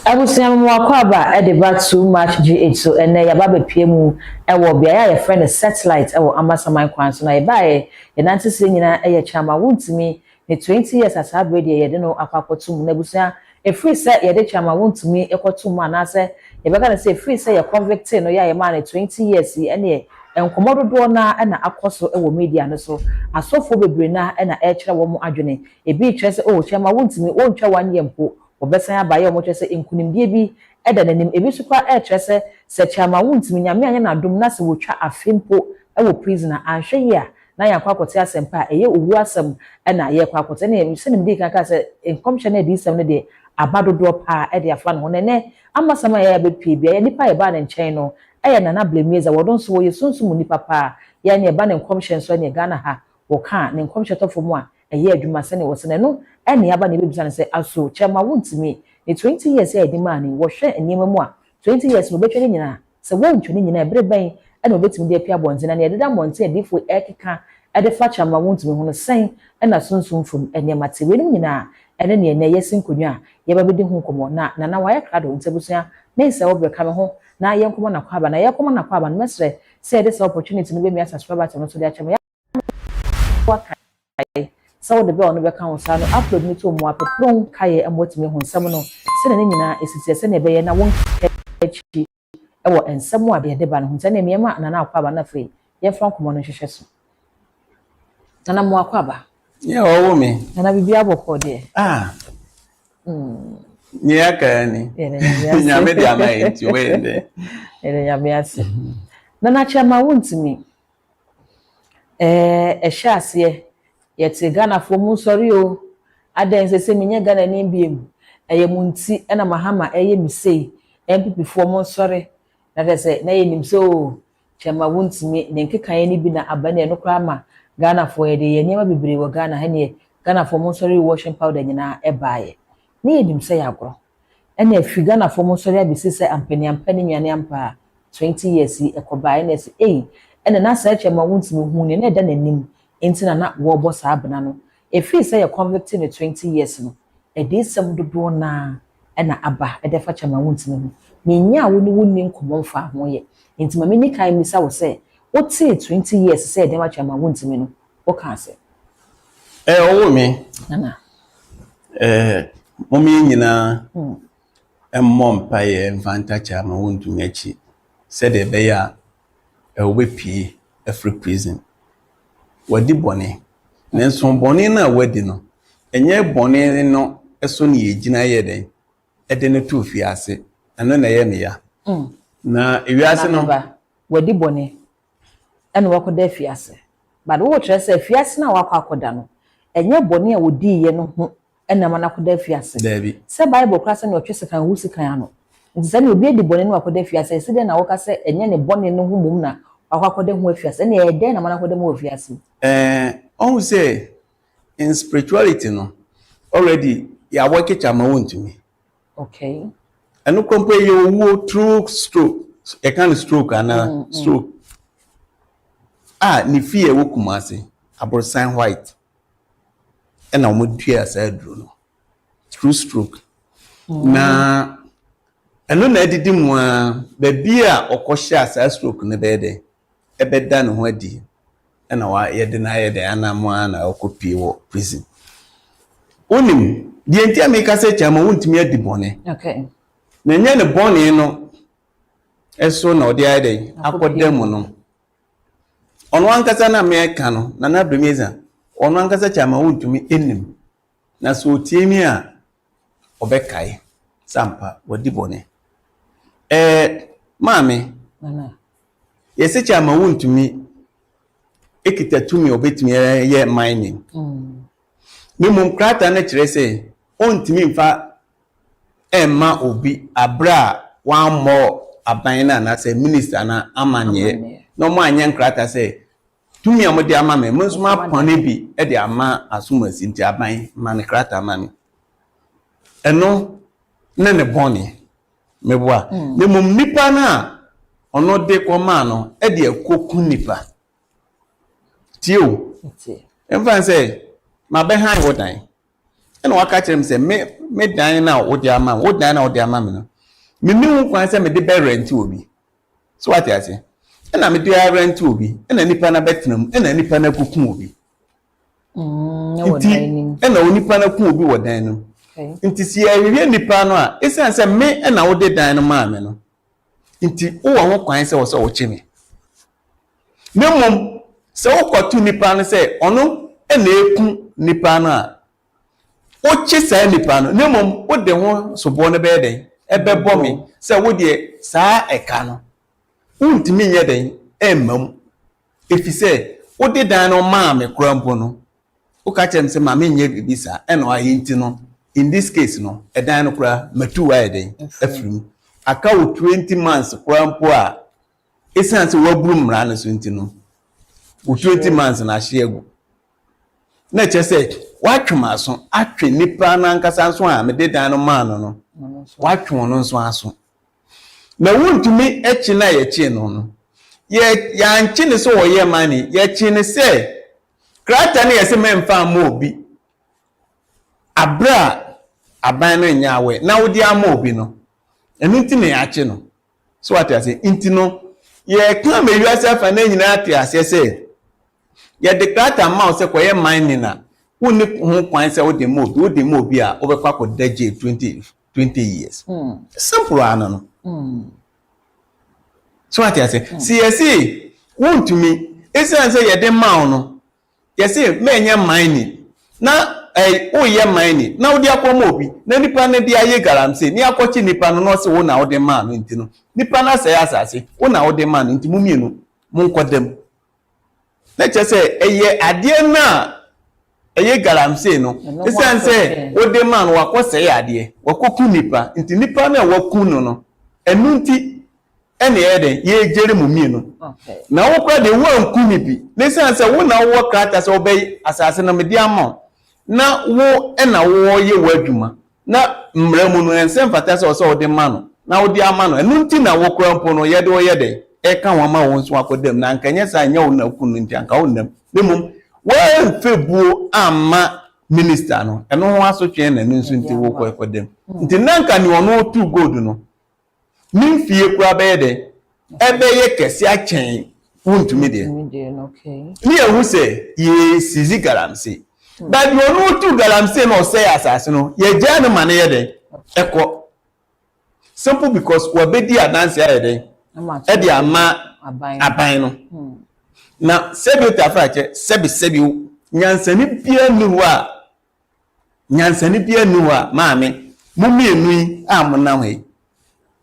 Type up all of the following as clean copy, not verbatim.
Abusiam Wakwaba at the back too much GH so and ya baba PM ewo bia ya friend satellite ewo amasaman kwan so na e bae ye nante se nyina e chama wuntimi ne 20 years as abred ye de no akwakotum na busia e free say ye de chama wuntimi ekotum anase ye bega na say free say ye convict no ya ye man 20 years ene enkomododo na akoso ewo media no so asofo bebre na e kire wo mu adwene e bi kire say oh chama wuntimi o ntwa wan ye mpo obesan abaye o mo kire say enkunimdie bi eda nanim ebi sukwa kire se chama wuntimi nyame anya na dom na se wotwa afempo ewo prisoner anhwe ye a na yakwa akote asempa eye owu asem na ye kwa akote na se nim di kan se enkomhye na di sem ne de abadodo pa e de afa no ne amasama ye be pie bia ye nipa ye ba na nchen no eye na blemeza wodon so wo ye sunsum nipa pa ya ne ba na enkomhye so ne Ghana ha wo ka ne enkomhye tofo mu a eye adwuma se ne wo se ne no ene aba ne bebisa ne se aso chama wuntimi ne 20 years e di mani wo hwe enima mu a 20 years no betwe ne nyina se wo ntwe ne nyina ebre ban ena obetimi de apia bonzena na yededa monte edifo ekeka ede fa chama wuntimi hono sen ena sunsun fum enema te wenim nyina ene ne ene yesin konwa ye ba bedi hu komo na waye krado ntebusia na ise wo breka me ho na ye nkomo na kwaba na ye komo na kwaba no mesre se ede se opportunity no be mi subscriber to no so de achama ya wakai so de be ono be kan wo sa no upload ni to mo apepron kaye emotimi hu nsam no se ne nyina esisi se ne be ye na won echi ewo ensem wa de ba no hunta na miema na akwaba na free ye fra komo no hwehwe so na mo akwaba ye owo me na bibia aboko de nye aka ni nyame de amai nti wende ere nyame ase na chama wuntimi ehye ase ye te Ghana fo mu sori o adan se menye Ghana ni biem eye munti na mahama eye misei MPP fo mu sori na se na ye nim so chama wuntimi ne nkekan ni bi na abane no kra ma Ghana fo ye de ye niam bibire wo Ghana ha ne Ghana fo mu sori washing powder nyina e baaye ne ye nim se ya agro ene afi Ghana fo mu sori abisi se ampani nwane ampa 20 years ekobaaye na se ene na sa chama wuntimi hu ne da nanim enti na wo bo sa abena no efi se ye convict ne 20 years no e de sem dodo na ena aba e de fa chama wuntimi hu menya wo ni wonni nkomo mfa ho ye enti ma meni kan mi sa wo se wo te 20 years se de ma chama wuntimi no wo kan se owo me nana momi nyina mmompa ye mfanta chama wuntumi achi se de be ya obepie free prison wadi bone nenso bone na wadi no enye bone no eso ne yegina ye den ede ne tu fi ase eno na ye ne ya na ewiase no wadi bone eno wakoda fi ase but wo kire se fi ase na wakwakoda no enye bone a wodi ye no ho ena ma nakoda fi ase se bible klase na otwe sekan hu sekan ano nti se na obi edi bone no wakoda fi ase se de na woka se enye ne bone no hu mum na wakwakoda hu afi ase na ede na ma nakoda mu afi ase on say in spirituality no already ya work chama wuntumi okay eno kompo ye owo through stroke e kan stroke ana stroke ni fie wo kumase abrosan white ena wo dua sa aduro no through stroke na eno na edidi mu a ba bia okohye asa stroke ne be de ebeda ne ho adi ena wa yede na yede anamo na okopie wo prison onim die ntia me ka se chama wuntimi adi bone okay na nya ne bone no eso na odi ayde akodam no ono ankasa na me ka no na bemeza ono ankasa chama wuntumi enim na so tiemi a obekai sampa wadi bone maame nana yesi chama wuntumi ekita tumi obetimi ye mining mimum krata na kire se ontimi mfa emma obi abra one more aban na se minister na amanye no mo anya krata se tumi amode ama me monsuma pone bi e de ama asumasi nti aban man krata ama eno na ne boni meboa mimum nipa na ono de koma no e de akoku nipa tio emfa say ma be han wodan ena waka kire me say me me dan na wo de ama wo dan na wo de ama me no me ni hu kwan se me de be rent obi so what you say na me de rent obi na nipa na betenam na nipa na kuku obi na wo nipa na ku obi wo dan no nti si awie nipa no a esan se me na wo de dan no ma me no nti wo ho kwan se wo so wo che me nemom se wo kotu nipa no se ono na eku nipa no a wo che sa nipa no nemom wo de ho sobo no be den ebebo me se wo de saa eka no untimi nye den emmam efise wo de dan no ma me krampo no wo ka chem se ma me nye bibisa eno ayinti no in this case no edan no kra matu wa den afrim aka wo 20 months krampo a esan se wo buru mra no so nti no wo 20 months na hye na che se watwema so atwe nipa na nkasa nso a me de dan no ma no watwe no nso aso na wuntumi echi na ye chi no ya nchi ne so wo ye mani ye chi ne se krata ne ye se memfa ma obi abra aban no nyawe na wodi ama obi no enu nti ne ya chi no so what I say nti no ye kan me wiase afa na nyina ate ase se ye de krata ma o se ko ye mani na woni ho kwan se wo de ma obi a obekwa ko daje 20 years simple ano no so what I say see you see want to me esan say ye de ma no ye say me nya mine na o ye mine na wo de akoma obi na nipa na de aye garamse ni akochi nipa no no se wo na wo de ma no nti no nipa na say asase wo na wo de ma no nti mumienu mu nkodem na che say eye ade na eye garamse no esan say wo de ma no wakose ade wakoku nipa nti nipa na waku no enu nti ene ede ye jere mumienu na wo kwa de wo anku ni bi nesan say wo na wo krata say obey asase na medi ama na wo ena wo ye wadwuma na mramu no ensem fata say o de ma no na wo de ama no enu nti na wo krampo no ye de wo ye de e ka wo ma wo nso akodam na nkanye sa nya wo na ku no nti anka wo nam demum wo febuo ama minister no eno ho asotwe na enu nso nti wo kokodam nti nanka ni ono tu gold no nimfie kura be de ebe ye kesi achen wuntumi de ni ehu se ye sizi galamse but you no tu galamse no say asase no ye gya no mane ye de eko simple because we be di adanse ye de e di ama aban no na sebi utafache sebi nyansani bia nu wa maame mumienu yi amna ho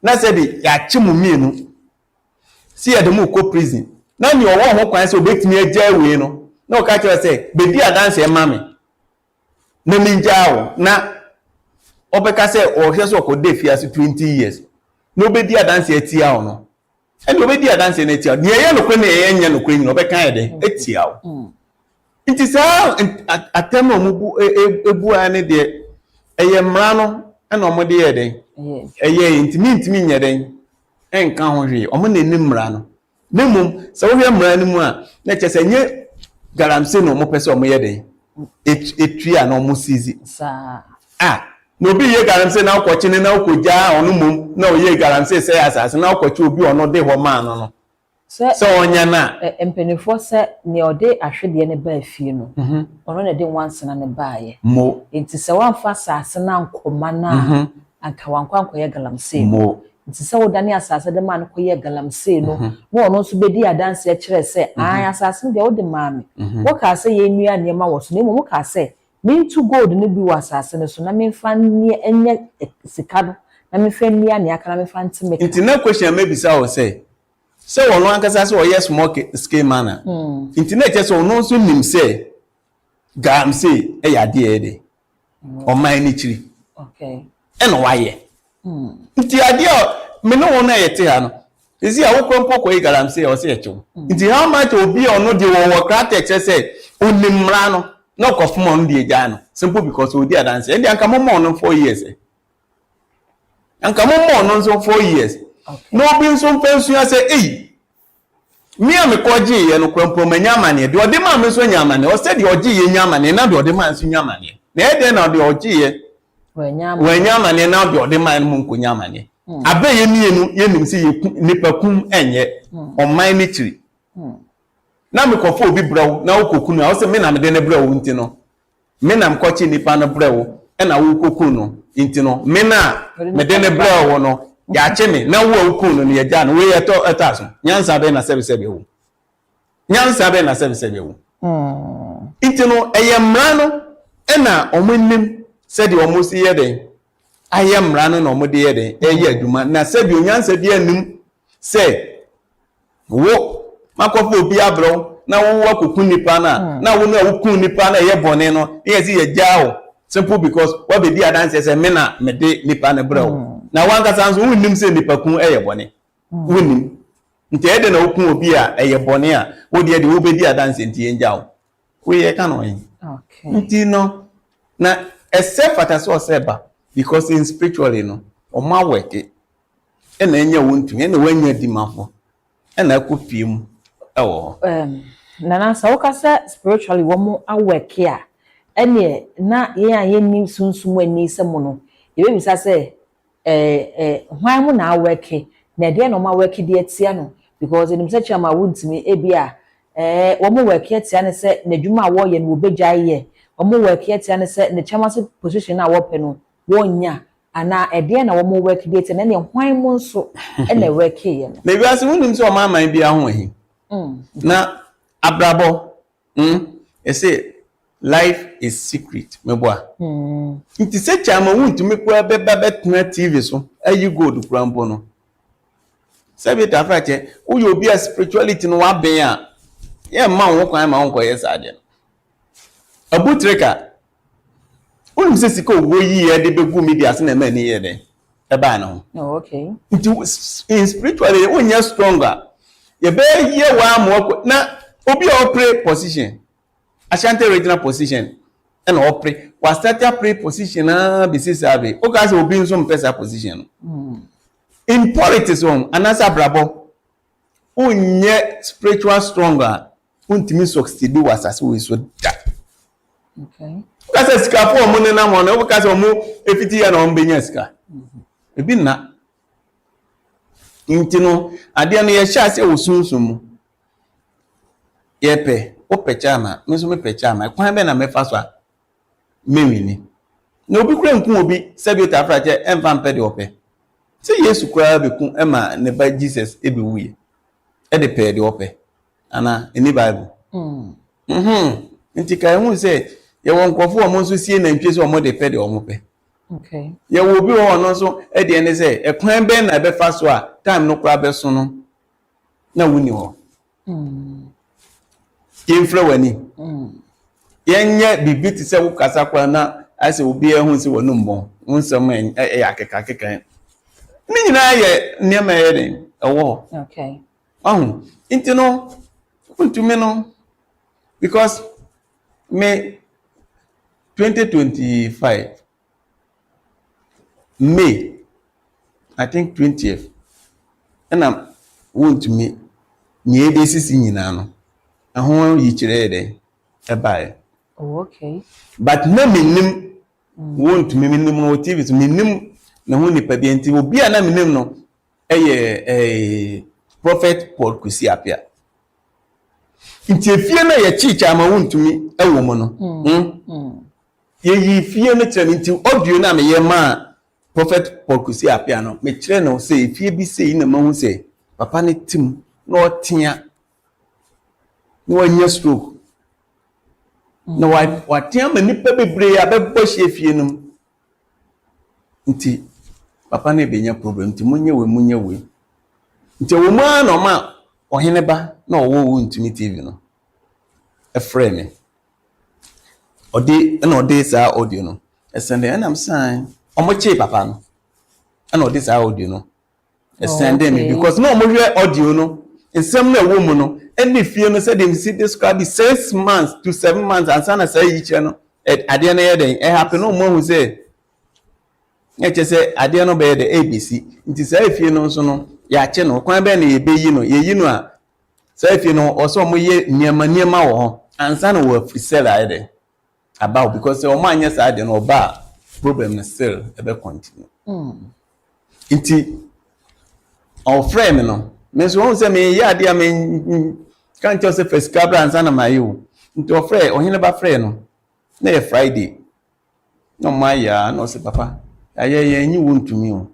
na se di ya chimu mienu si ya demu ko prison na ni owo ho kwan se obetimi agya we no na o ka kire se be di adanse mame na minjawo na obeka se o hwe so ko de fiase 20 years na obedi adanse atia wo no ene obedi adanse na atia ne ye no kwe na ye nya no kwe ni obeka ye de atia wo nti sa atema mu ebu ane de eye mra no ena omode ye de eye intimi nye den enka ho hwe omo na ni mra no nemum se wo hwe mra ni mu a na chese nye garamse no mo pese omo ye den etria na omo sizi sa no bi ye garamse na okochi ni na okoja onu mum na oye garamse se asase na okochi obi ono de ho ma no so onya na empenifo se ne ode ahwede ne ba afie no ono na de wansena ne baaye mo enti se wanfa asase na nkoma na anka wankwanko ye galamse mo nti se wodane asase de man ko ye galamse no mo ono so bedi adanse kire se an asase de wode maame wo ka se ye nua ne ma wo so ne mo ka se mintu gold ne bi wasase ne so na memfa ne enye sikado na memfa nua ne aka na memfa ntime nti na question maybe say o say so wono ankasa se o yes small scale manner nti na che so no so nim say galamse e ya de e de o man ni chiri okay eno waye nti ade me no wona yete ha no ezi a wokro mpoko e galamse o se echo nti how much obi ono de wo krata che say onimra no no kofum on de gya no simple because odi adanse e de anka momo no 4 years anka momo no so 4 years no bi nso mfansu ya say mi am koje ye no kwampo manyama ne de odi ma me so nyama ne o se de oje ye nyama ne na de odi ma nso nyama ne na e de na de oje ye Wanyama ne na de man mu nkonyama ne. Abe ye mienu ye nim se ye nipa kum enye oman ni chiri. Na me kofo obi brawo na wokoku no. A wo se me na me de ne brawo nti no. Me na mkochi nipa no brawo e na wokoku no nti no. Me na me de ne brawo no ya che me na wo wokoku no ne ya ja no we ye to etaso. Nyansa be na sebe wo. Nyansa be na sebe wo. Nti no eye mra no e na omonim said the almost year day. I am running on my dear day, a year, do man. Now said you answer dear num say, wo, Marco be a bro. Now walk with Kunipana. Now we know Kunipana, ye boneno. Yes, he a jow. Simple because what the dear dances a mena, me de Nipana bro. Now one that sounds who nim say Nipakun a bonnet. Winning. Instead of open beer a bonnia, what dear the Uber dear dancing tea and jow. We a canoeing. Okay. No. Now, except for that so seba because in spiritually no o ma work e na enya wontu e na wanya di mafo e na akopiem e wo nana sa wokasa spiritually wo mo awake a ene na ye nim sunsum ani semo no ye be bisa se hwan mo na awake na de no ma work de atia no because enim se chama wontimi e bia wo mo work atia ne se na dwuma wo ye no obegya ye omo work yet and say the chairmanship position na wo pe no wonya ana ede na wo work date na ne hwan mu nso e na work ye no maybe as wonim so ma man bia ho ehi na abrabo e say life is secret meboa nti se chama wontumi kwa beba TV so ayi gold kurampo no sabi ta frache wo yo bia spirituality no wa ben a ye ma wo kwan ma wo koye sade Abutreka. Unim se sika owo yi e de begu media se na ma ni ye de. E ba na ho. Oh, okay. In spiritually onya stronger. Ye be ye wa mo na obi operate position. Ashanti original position. And operate. Wa start pray position na be se sabe. O ka se obi nso mpesa position. In politics on anasa brabo. Onye spiritual stronger. Untimi succeed do asase we so da. Okay. Kasa sika fo mo ne na mo na kasa mo efiti ya na ombenya sika. Ebi na. Intino ade na ye sha se osunsun. Ye pe, o pecha ma, me so me pecha ma. Kwan be na me fa so a mewini. Na obi kura nku obi sabi ota frache emfa mpe de ope. Se Yesu kura be ku ema ne ba Jesus e be wuye. E de pe de ope. Ana any Bible. Nti kai hu se ye won kwofo o mo nso sie na ntwe se o mo de pe de o mo pe. Okay. Ye wo bi wo no so e de ne se e kwan be na be fa so a time no kura be so no na wuni ho. Ye mfra wani. Yenye bibi ti se wo kasa kwa na ase obi ehun se wonu mbon. Nsem e akeka. Ni nyina ye niam ye den ewo. Okay. Inti no untumi no because May 2025 May I think 20th and I want to me nye de sisi nyina no ahon yi kire de e bae. Oh, okay. But na menim want to me menim no TV so menim na ho nipa bi enti obi a na menim no Prophet Paul Kwesi Apia. Inti efie na ye chicha ma wontumi ewo mo no. Ye yi fie no kire nti audio na me ye ma Prophet Paul Kwesi Apia no me kire no say efie bi say na ma hu say papa ne tim na otia no anya stroke. Na watia ma nipa bebre ya bebo hye fie no. Nti papa ne benya problem nti munye we. Nti wo ma na ma ohene ba na owo ntumi TV no e frame me ode sa audio no e send and am sign omoche papa no and ode sa audio no e send me because no omohwe audio no ensem na wo mu no any fie no say dem see describe 6 months to 7 months and sana say yiche no ade na ye den e happen no mo hu say e che say ade no be the ABC nti say fie no so no ya che no kwan be na ye be yi no ye yi no a say fie no oso mo ye niema wo ho ansa no wo free sell ade about because o ma anya sa ade no ba problem na still ebe continue nti our friend no me so won say me ya dia me kan tell say first cabra ansa na mayo nti o friend ohene ba friend no na ye Friday no maya no say papa aye nyi wontumi o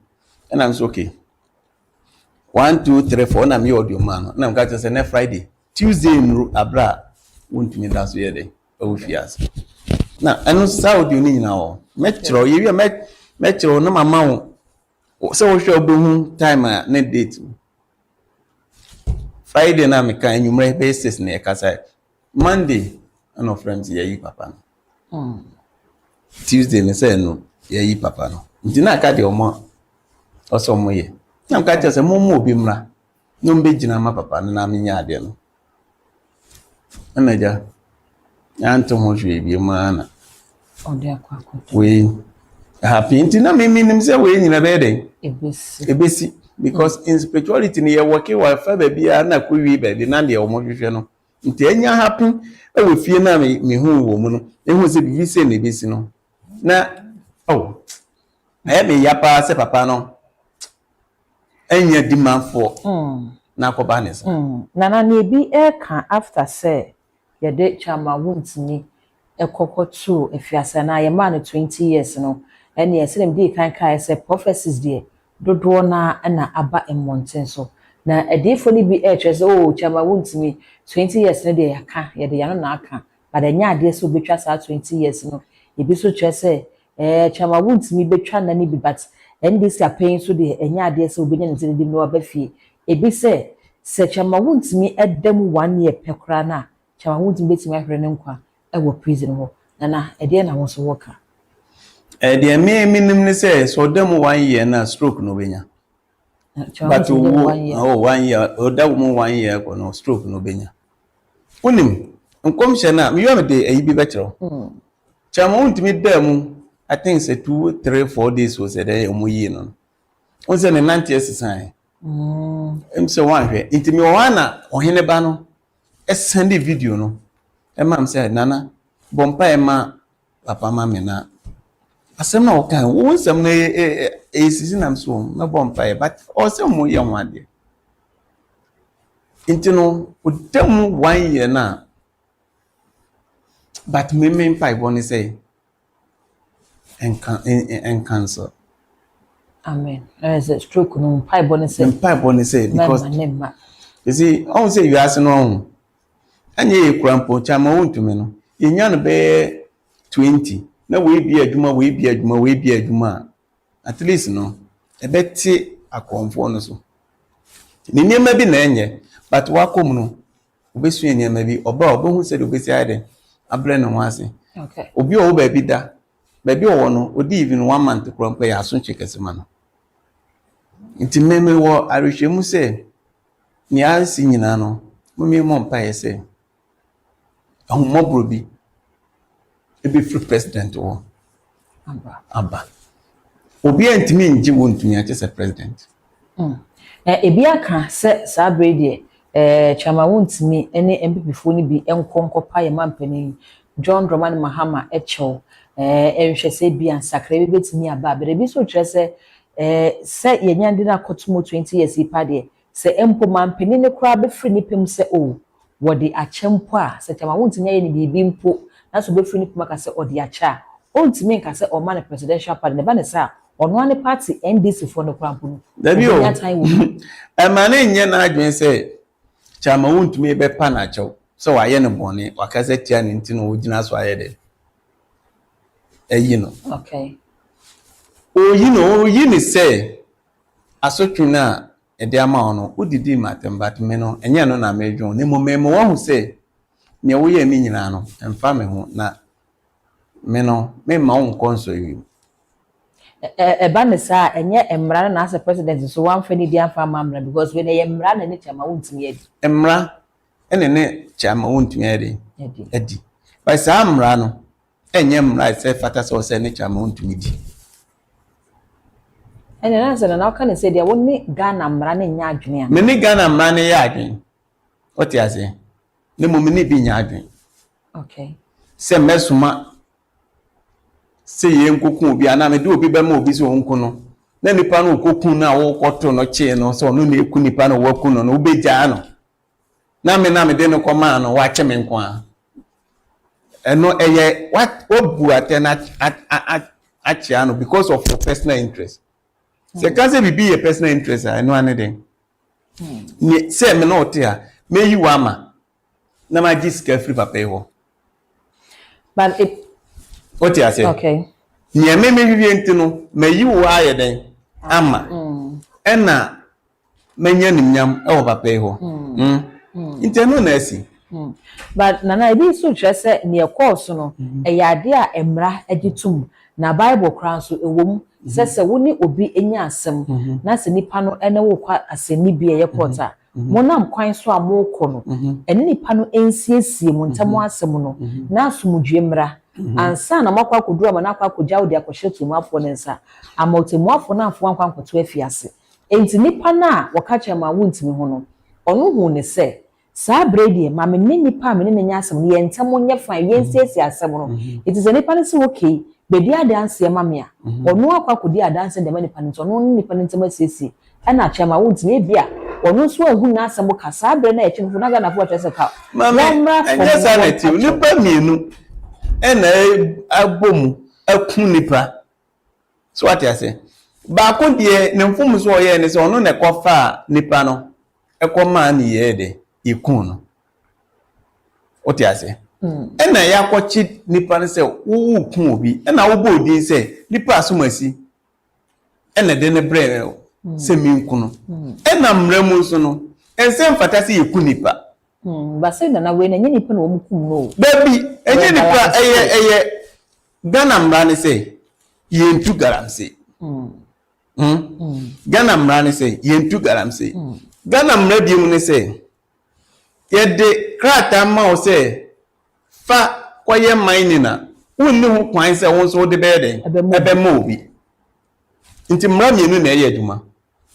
and I'm so okay 1 2 3 4 na me audio man na am ka say na Friday Tuesday no abra wontumi da so ye dey o fias na enu Saudi ni nyina o metro ye metro na mama wo se wo hwe obohu time na date Friday na me kan enumre basis na e kasa Monday no friends ye yi papa no Tuesday me say no ye yi papa no nti na aka de omo oso mo ye na mka che se mo obi mra no mbe gina ma papa no na me nya ade no anaja yanto ho hwe bi ma na ode akwa we happy nti na me nim say we nyina be dey ebesi because in spirituality ni ye work wa fa ba bia na kowi ba bi na de omo hwehwe no nti anya happy e we fie na me hu wo mu no e hu se bi se na ebesi no na oh na me yapa se papa no enya dimafo na akoba ne so na ebi e kan after say ye de chama wuntini ekokoto efiasa na ye man 20 years no ene ye se dem dey kan say prophecies there dodo na aba emmonten so na edefo ni bi e twese o chama wuntini 20 years no dey yaka ye de yano na aka but enya ade so betwa sa 20 years no ebi so twese chama wuntini betwa na ni bi but NDC apain so de enya ade so obenya ne dim no abafie ebi se chama wuntini edam 1 year pekra na chama wuntini betimi ahwere ne nkwa ewo prison ho na ede na wo so woka de me nim ne say so dem 1 year na stroke no benya but 1 year o da mu 1 year ko no stroke no benya unim nkomhye na me yo me de ayi bi bekero chama wuntini dem I think say 2 3 4 days was there omoyi no on say 90 years sign say one hwe intimi wana ohene ba no send video no e mam say nana bompa e ma papa ma me na asem na o kan wo nsem na sisi na so na bompa e but o say mo ye nwade intino o dem 1 year na but me mpa iboni say and cancer. Amen. As a stroke no pipe bonne say because you see, I say you ask no. Anye krampo chama wontumi no. Yenya no be 20. Na we bi adwuma. At least no. E beti akomfo no so. Ni niema bi na enye, but wakom no. Obesu niema bi oba obehu se do besi ade. Abre no wase. Okay. Obi o ba bi da. Baby o no odi even 1 month krampo ya so chekesema no. Nti meme wo arehwemu se ni ansi nyina no meme mo mpa ye se ahumobro bi ebe free president wo aba obi antimi nji wo ntumi ache se president ebi aka se sabre de chama wontumi ene MPP fo ni bi enkonkopa ye mampani John Dramani Mahama echo ehwe se bi ansakra bi betimi aba bere bi so kire se yenya ndi na kotomo 20 years ipa de se empo mampani ne kra be free ni pem se o wodi achempo a se chama wontumi ye ni bibi mpo na so be free ni pem ka se odi acha ontumi nka se o man presidential party ne ba ne sa ono ane party NDC for no krampo no dabi o e ma ne nye na adwen se chama wontumi be pa na chew so wa ye ne bone wa ka se tia ne ntino wo gina so aye de eyi no okay oyi ni say asotwe na ede ama ono udidi matembat me no enye no na medwon ne momemo wo hu say ne wo ye mi nyina no emfa me ho na me no me ma won konso yi ba ne sa enye emra na as president so wan fa ni dia fa mamra because when ye emra na ne chama wontimi edi emra ene ne chama wontimi edi ba sa amra no enye emra say fata so say ne chama wontimi di ene na se na ka ne se dia woni Ghana mra ne nya adwene a me ni Ghana mra ne ya adwen oti ase ne mo me ni bi nya adwen okay se mesuma say yen koku obi ana me de obi be ma obi so onku no na nipa no koku na wo koto no che no so no na eku nipa no waku no no obegya no na me de no koma no wa che me nko a eno eye what obu atena achia no because of your personal interest se kan se bibi your personal interest I know anything ni se me no te a me yi wa ma na ma ji sika free papa ho but it what you say okay ni me hwie ntino me yi wa ye den ama ena menya nimnyam e wo papa ho inteno na asi but nana ebi so kire se ne course no e yade a emra agitum na bible kran so ewom se woni obi enya asem na se nipa no ene wo kwa asemi bi ye porta monam kwan so a moko no ene nipa no ensiesie mu ntamo asem no na asomdwe mra ansa na makwa koduru ama na akwa kogya wo de akohye tumafo ne nsa amotemuafo na afo ankwa nkoto afiase enti nipa na wakache ma wuntimi ho no ono hu ne se saa bredi ma me ne nipa me ne nya asem ne yentamo nye fan yensiesie asem no it is a nipa ne se okay bedi adanse ma me a ono akwa kodi adanse de ma nipa ne ono nipa ne ntama siesie ana chema wuntimi bia ono so ahu na asem ka saa bre na ye chimfo na ga na fo twese ka anya sanity nipa mienu ena abom akun nipa so what you say ba ko de ne mfom so oye ne se ono ne kofa nipa no ekoma na ye de ikun no what you say ena ya kwachi nipa ne se wo kun obi ena wo bodi se nipa asomasi ena de ne bre se minkun no ena mramu so no ense mfata se ikun nipa base na we na nyini pe na wo kum no baby enye nipa eye Ghana mrani say yentu garamse Ghana mrani say yentu garamse Ghana mradi mu ne say yede krata ma o say fa kwaye mining na wonni ho kwan say won so de bede ebe ma obi nti mra mienu na eye aduma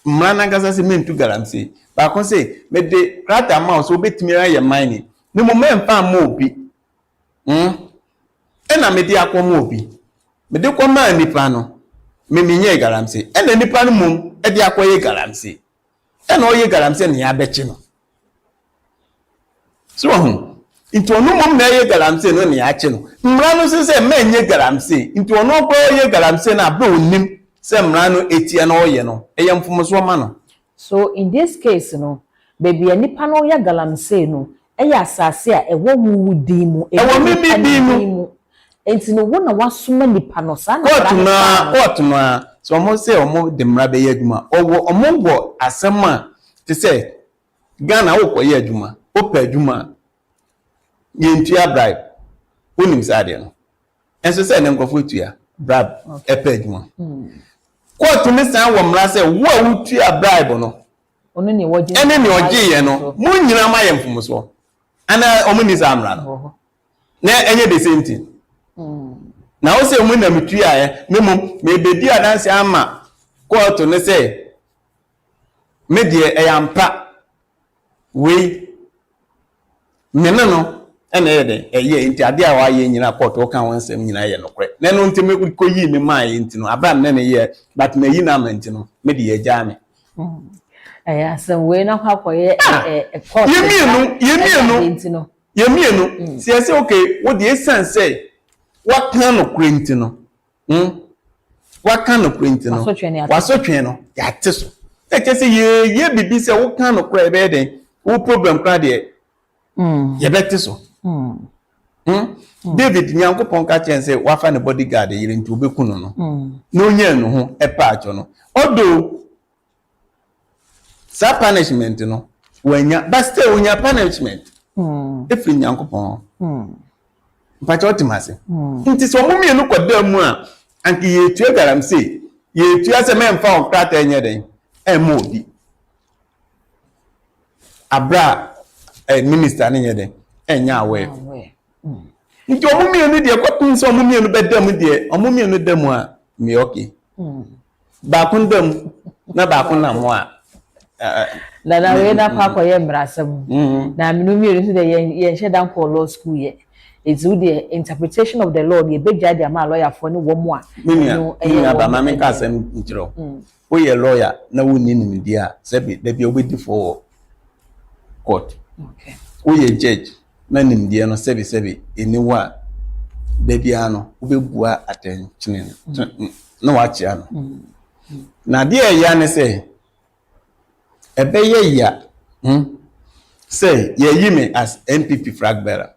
mra na gasa say mentu garamse ba kon say me de krata ma o so betimi aye mining ni mo memfa ma obi ena me de akoma obi me de koma nipa no me minye garamse ena nipa no mum e de akoye garamse ena oye garamse ne ya bechi no so into ono mum na ye garamse no ne ya chi no mra no se menye garamse into ono ko oye garamse na bro onim se mra no etia na oye no eye mfom so ma no so in this case no baby nipa no ya galamse no eya asase a ewo wuwudi mu ewo mimi mu enti no wona wasoma nipa no sa na court no so mo say omo de mra be yaduma omo wo asem a te say Ghana wo koye aduma wo pa aduma yentua bribe wonim sade no enso say ne nkofo tua bribe e pa aduma court ni san wo mra say wo awutua bribe no ono ne woje ene ne oje ye no mu nyina ma ye mfom so ana omo ni sa mra no na enye the same thing na o se mu na mitua ye memo me bedi adanse ama court ne say me de eyampa we mena no ene ye de eye nti ade a wa ye nyina court o kan won sem nyina ye nokre na no nti me ko yi me ma ye nti no abram na ne ye but me yi na ma nti no me de ye ja me aya some we na kwakoye court ye mienu se say okay what the essence say what kind of print no what kind of print no wasotwen no ya teso e ke say ye bibi say what kind of cry be den wo problem cry there ye beteso David Nyankopon ka chen say wa fa ne bodyguard yire nti obekunu no no nya no ho e pa acho no odo sa punishment no wanya but still wanya punishment efiri Nyankopon mpacha otimase nti so mo mienu kwada mu a anki yetua garamse yetua se memfa okrata enye den emo obi abra minister ne nyede enya awe nti mo mienu de kwapin so mo mienu bedam de mo mienu dam a me okay ba kun dam na ba kun na mo a la we na pa ko ye mrasam na minu mi ru de ye she dan ko law school ye it's with the interpretation of the law the big judge am lawyer for no wo a no ba ma me ka asem nchiro wo ye lawyer na wo ni nimdi a se bi da bi obedi for court okay wo ye judge na nimdi no sebi eniwa da bia no wo bebua attention na wa chia no na de ya ne se ebe ye ya say ye yi me as NPP flag bearer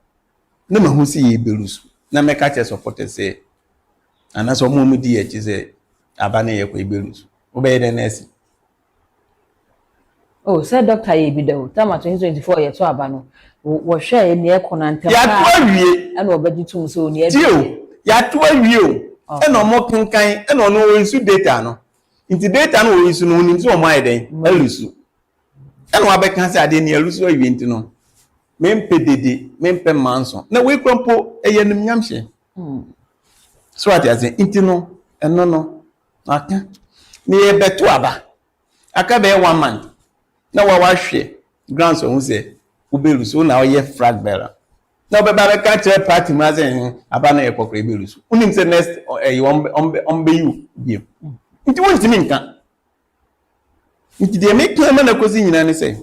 na ma hu si ye belusu na me ka che supporter say ana so mo mu di e chi say aba na ye ko belusu wo be ye nurse oh say doctor ye bi da o tama 2024 ye to aba no wo hwe ye ne ko na ntem ya to awie ana obaji tum so ne ti o ya to awie o e no mo pinkan e no no wo isu data no inti data no wo isu no ni so mo ayeden elusu eno abeka se ade ne elusu awie nti no mempe dede mempe manso na we krompo eyenim nyamhye so ati ase nti no eno no aka ni e beto aba aka be 1 month na wa hwe grants ohun se ubelusu na oye flag bearer na obeba be ka chere party ma se aba na ye kokoro ebelusu unim se next ombe you bi nti won ti mi nka nti de me claim na kozi nyina ne se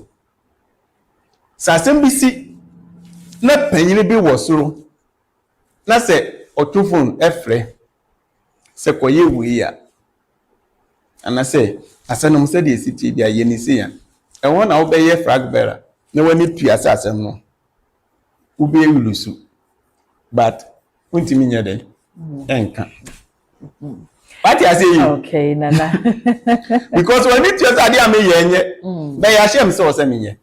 sasem bi si na panyini bi wosoro na se otufon efre se koye wi ya ana se asanum se de city bia ye ni se ya e won na obeye flag bearer na wani tua asasem no ube ewulusu but untimi nyede enka what you say okay nana because when it just ade am yenye be ya shem se o se menye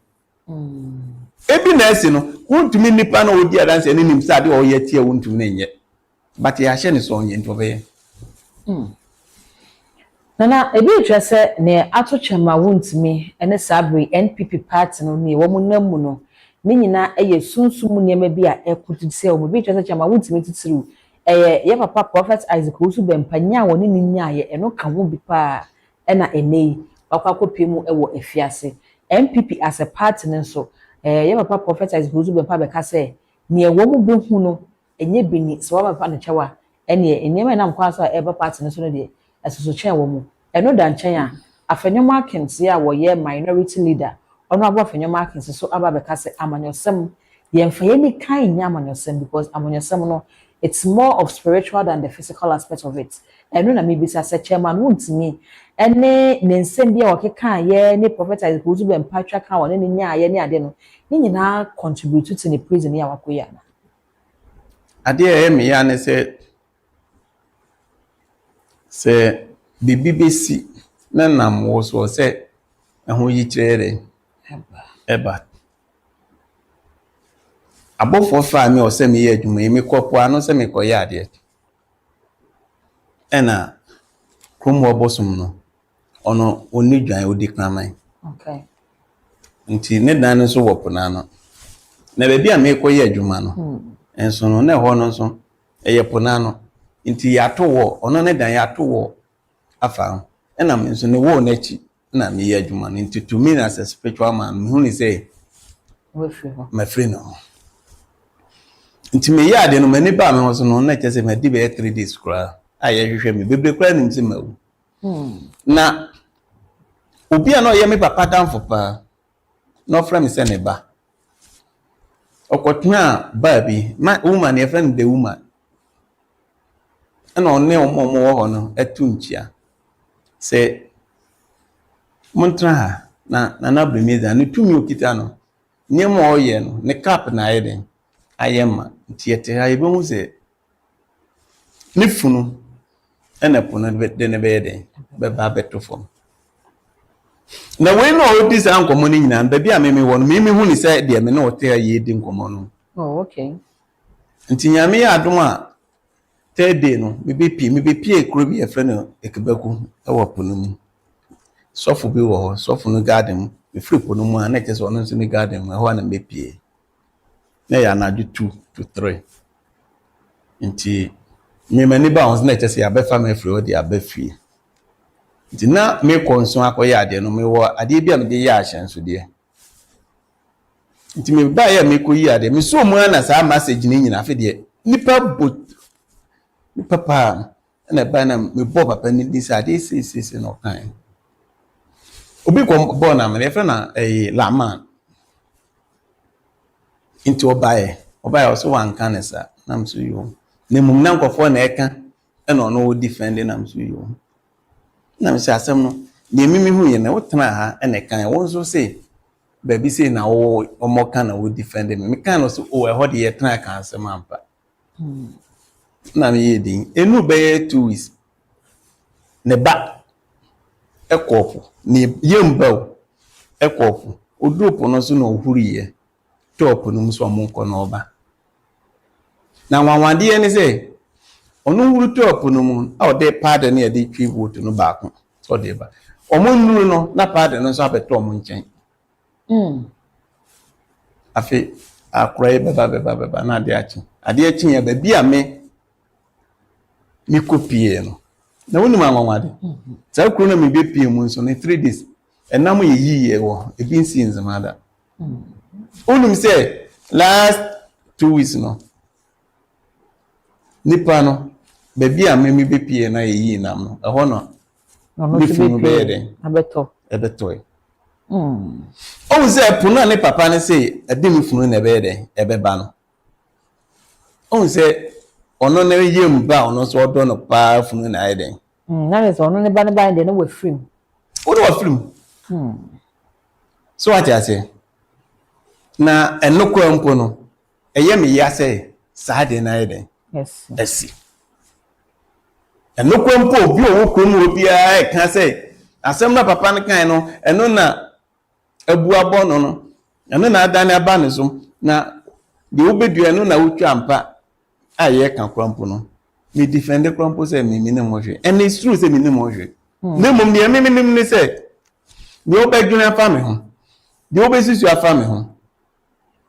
ebi na esi no untimi nipa na odi adanse ni nim se ade o ye tie untimi na nye but ya she ni so onye nto be nana ebi twese ne atochema wuntimi ene sabri NPP party no ne wo munamu no ne nyina eye sunsum niema bi a ekutu se o bi twese chema wuntimi titiru ye papa prophet Isaac Usu bempanya woni ni nyaaye eno ka ho bi pa ena enei akwakopiemu ewo efiase NPP as a party nso ye papa prophet Isaac Usu bempa be ka se ne ewo mu behu no enye bini so wa papa ne chewa ene enyema na mkwa so eba party nso no de esoso chen wo mu eno da nchen a afenyomo akense a wo ye minority leader ono abo afenyomo akense so aba be ka se amanyosem ye mfa ye ni kan nya amanyosem because amanyosem no it's more of spiritual than the physical aspect of it. Eno na mebisa se chairman wuntimi ene ne nsem bia okeka ye ne prophet Isaac Usu bempa twa ka won ne nya ye ne ade no ne nyina contribute to the prison ya wakoya na ade e me ya ne se bibi besi na nam wo so se ehun yi kirere eba abofo fa mi o se mi ye adwuma mi kopo ano se mi koye ade ena kromo obosum no ono oni dwan odi kraman okay nti ne dan so wopo na no na be bia mi koye adwuma no enso no na ho no so eye pona no nti ya to wo ono ne dan ya to wo afa ena me nso ne wo na chi na mi ye adwuma no nti to me as a spiritual man me hu ni say we free ho my friend no nti me ya de no mani ba me ho so no na chese me di be 3 days kura aye hwehwe me bebre kura nim se mawu na obi a no ye me papa danfo pa no fra me se ne ba okotuna ba bi ma woman ye friend the woman ana onne omo wo ho no atu nchia se montra na bremeza ne tumi okita no nyemo oye no ne cap na ayeden ayema ntiete aye be hu se ne funu ena pono de ne be yeden be ba beto fom na we no odi sa nkomo ni nyina ba bia me wo no me hu ni se de me no te aye di nkomo no oh okay nti nyame ya adom a third day no me be pie kro bi e fre no ekebaku e wo pono mu sofu bi wo sofu no garden me free pono mu a na kese ono nso ni garden mu ho na me pie na ya na 2 to 3 nti me mani ba on na kese ya be fa me free o de abafie nti na me konso akoye ade no me wo ade bia me de ya ahyenso de nti me ba ya me ko yi ade me so mu na sa message ni nyina fe de nipa pa na ba na me bo papa ni dis ade si no kan obi ko bo na me fe na Lama nti obaye so wan kan esa na mso yo ne mum na nkofo na eka e no no defend na mso yo na me asem no ne mimi hu ye na wotena ha e ne kan won so say baby say na wo omoka na wo defend me kan no so o e ho de ye tena kan asem ampa na me ye din enu be 2 weeks ne ba ekofu ne yemba ekofu odupo no so na ohuri ye top no mso monko no ba na wanwade ni say onu huru top no mu a ode pardon na de twi vote no ba ko so de ba omonuru no na pardon no so abeto omo nchen afi akrai beba na ade achi ya ba bia me kopie no na wonu wanwade sa kuro na me be pie mu so na 3 days enam ye yiye wo ebi nsi nzamada onum say last 2 weeks no nipa no ba bia me be pie na ye yi nam no eho no no so be pie ebeto o ze punu ne papa ne say adimi funu na be de ebeba no o ze ono na yem ba ono so odo no pa funu na eden na le so ono ne ba de no we film o do wa film so what you say na enokwa mpo no eye me ya say sa de na eden yes esi enokwa mpo obi owo krom obi a kan say asem na papa ne kan no eno na abu abono no eno na adane aba ne so na de obedu eno na wotwa ampa aye kan krampo no me defend krampo say me ne mo hwe and it's true say me ne mo hwe ne mom ne me ne say de obedwun afa me ho de obesisu afa me ho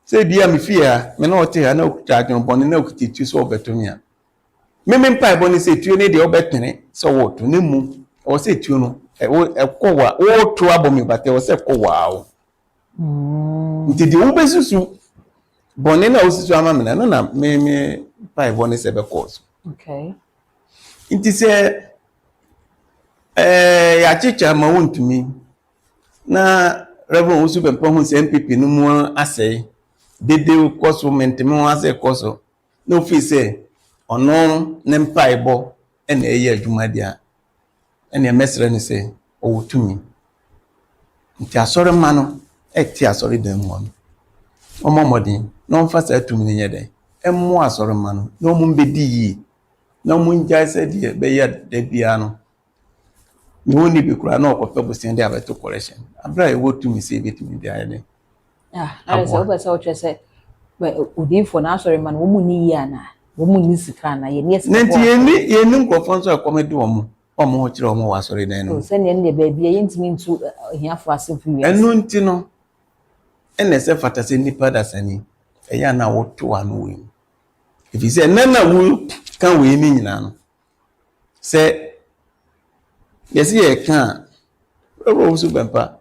say bia me fia me na ote ha na okuta adwonbone na okutitu so obeto ya me mpa iboni say tuo ne de obetene so woto ne mu o say tuo no ekwa wo to abomi bate o say kwa o nti de obesisu bone na osisu ama me na me pa iboni say be cause okay nti say ya chicha ma wontumi na Reverend Usu Bempa hu se MPP no mu asai dede koso menteme asai koso no fi se ono ne mpa ibo na eye adwuma dia na mesre ni se owutumi nti asore ma no ti asore dan mu no omomodin no mfa sa atumi ni nyede emmo asore ma no no mu mbedi yi no mu nja se die be ya de bia no ni woni bi kura na okope bosin de abeto correction abra e wotumi se betumi dia ene na se obesa o chese odinfo na asore man wo mu ni yi ana wo mu ni sika na ye ne sika nti ye ni nkofo so akomedi omo ho kire omo wa asore na eno se ne ne ba bia ye ntimi ntu hiafo asefu wi eno nti no ene se fata se nipa da sani eya na woto anu we if you say nana wu kan we ni nyina no se yesi ye kan Reverend Usu Bempa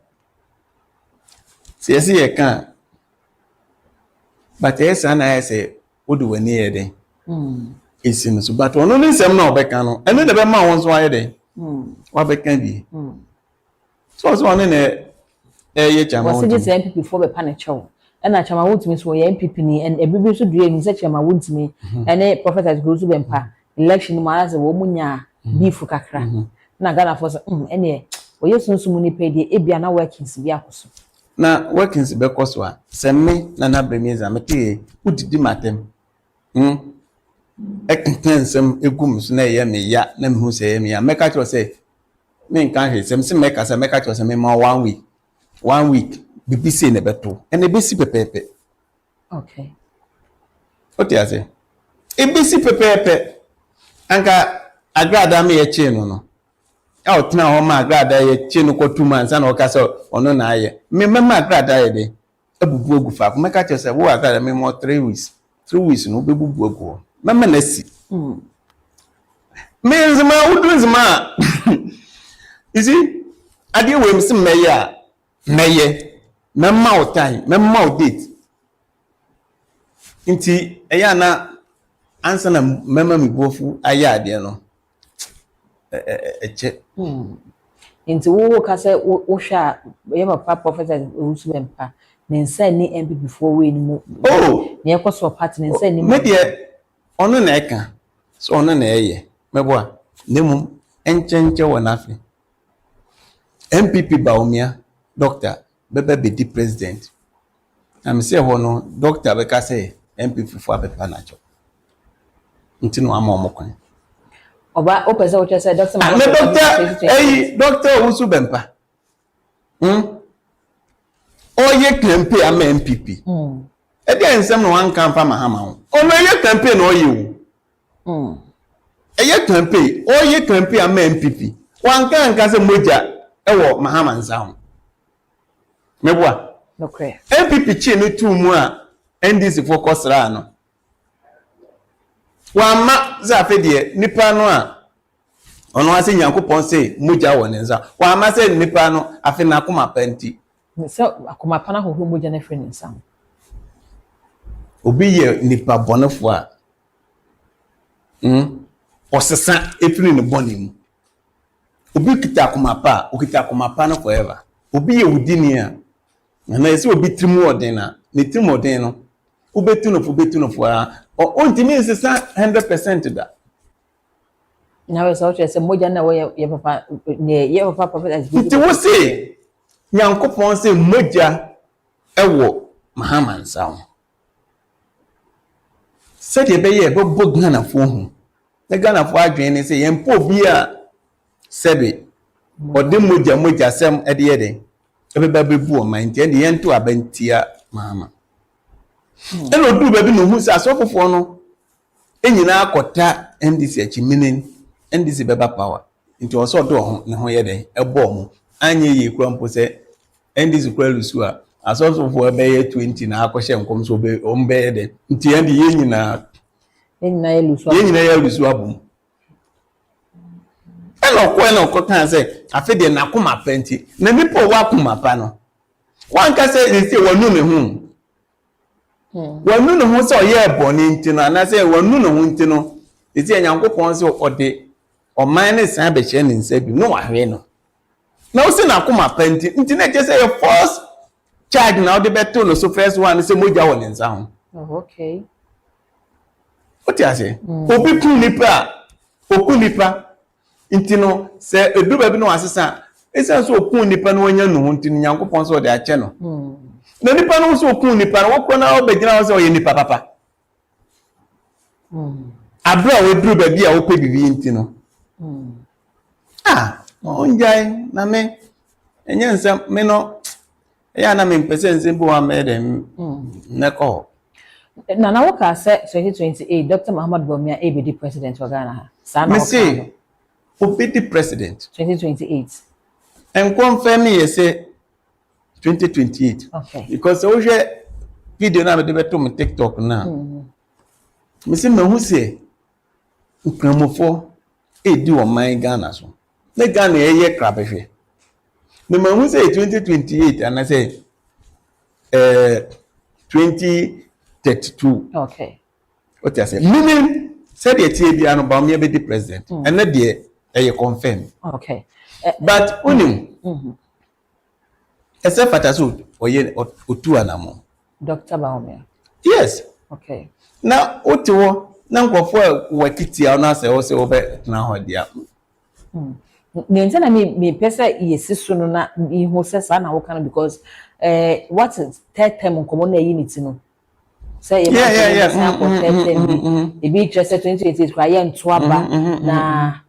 yesi ye kan but esa na ese odu wani ye den esi no so but ono ni nsem na obeka no ene de be ma won so aye den wa beka bi so ono ne ye chama won se MPP for be panichew na chama wontimi so ye MPP ni and ebibi so due ni se chama wontimi ene Prophet Usu Bempa election ma as wo munya beef kakra na Ghana for ene oye sunsumu ni pedie ebia na workings bi akoso na workings be koso a se me na bremiza mete udidi matem ekintensem egum so na ye me ya na me hu se ye me ya meka cho se me nkan hwe se meka se meka cho se me ma 1 week BBC ne beto ene besi pepepe okay otia se ebesi pepepe anka agrada me ye che no o tena ho ma agrada ye che no ko 2 months na o ka so ono na aye me ma agrada ye de ebubu ogu fa ko meka cho se wo agrada me mo 3 weeks no be bubu ogu mama na si me nzima wudu nzima you see ade we mse meye mema o time mema o date Nti eya na ansa na mema mi bofu aya ade no eche Nti wo ka say wo hwa ye papa Professor Owusu Bempah ne nsa ni MPP before we ni mu ne ekoso party ne nsa ni me de ono na eka so ono na eye meboa nemum enchenche wona afi MPP Bawumia doctor bebe be di president am say ho no doctor be ka say MPP fo abepa na cho nti no ama omokwan oba o pese o say doctor me doctor Owusu Bempah oye campaign ama MPP e dey nsem no wan kan fa mahama ho o no ye campaign no oye o eye campaign oye campaign ama MPP wan kan se moja e wo mahama nsa ho meboa okay MPP chi no tu mu a NDC focus ra no wama za fedie nipa no a ono ase Nyankopon se moja wo ne nsa wama se nipa no afi na akoma panti so akoma pana ho moja na friend nsa obi ye nipa bonefo a osesa efiri ne boni mu obi kita akoma pa okita akoma pa no forever obi ye udini a na ese obi trimu odin na ne trimu odin no obetu no fo a ontimi nsesa 100% da na we so say moja na we ye papa ne ye papa Professor nti wo se Nyankopon se moja ewo mahama nsa ho se de be ye bo Ghana fo hu na Ghana fo adwen ne se ye mpo bi a sebe ode moja sem ede ye de ebeba bebu o man nti ende ye nto abantia mahama eno du ba bi no hu se asofofo no enyina akota NDC achiminen NDC beba power nti oso do ho ne ho ye de ebo mo anye ye kura mpo se NDC kura lusu a asofofo ebe ye 20 na akọhye nkom so be ombe ye de nti ende ye nyina ye lusu abum eno ko kan se afede na akoma penti na nipo wa akoma pa no wan ka se wonu ne hu wonu ne hu se oye eboni nti no na se wonu ne hu nti no eti Nyankopon se ode oman ne san be che ne nsa bi no wahwe no na o se na akoma penti nti na je se your first charge na ode beto no so first one se moja wo ne nsa ho okay oti ase obi kun nipa okun nipa nti no se edu ba bi no asesa esa so okun nipa no wanya no nti Nyankopon so ode ache no na nipa no so okun nipa no wokọ na obegina wo se oye nipa papa abra we duru ba bi a wo pe bibi nti no onjai na me enye nsem me no ya na me mpese nsem bo wa me dem neko na woka say 2028 Dr. Muhammad Bawumia ebedi president wa Ghana ha sa na woka obedi president 2028 and confirm me say 2028 okay because o je video na me de beto me TikTok na me se me hu se nkramofo edi o man Ghana so na Ghana eye krabehwe me ma hu se 2028 and I say 2032 okay what I say meaning said the tie bia no Bawumia be the president and na de eye confirm okay but unim except fatasu oye otu anamo Dr. Bawumia yes okay na otiwo na nkofo wakitia na se o se obe na hodia nti na me pesa yesisu no na ihu sesa na wo kan because what is third term nkomo na unity no say e be just 2028 kwa ye nto aba na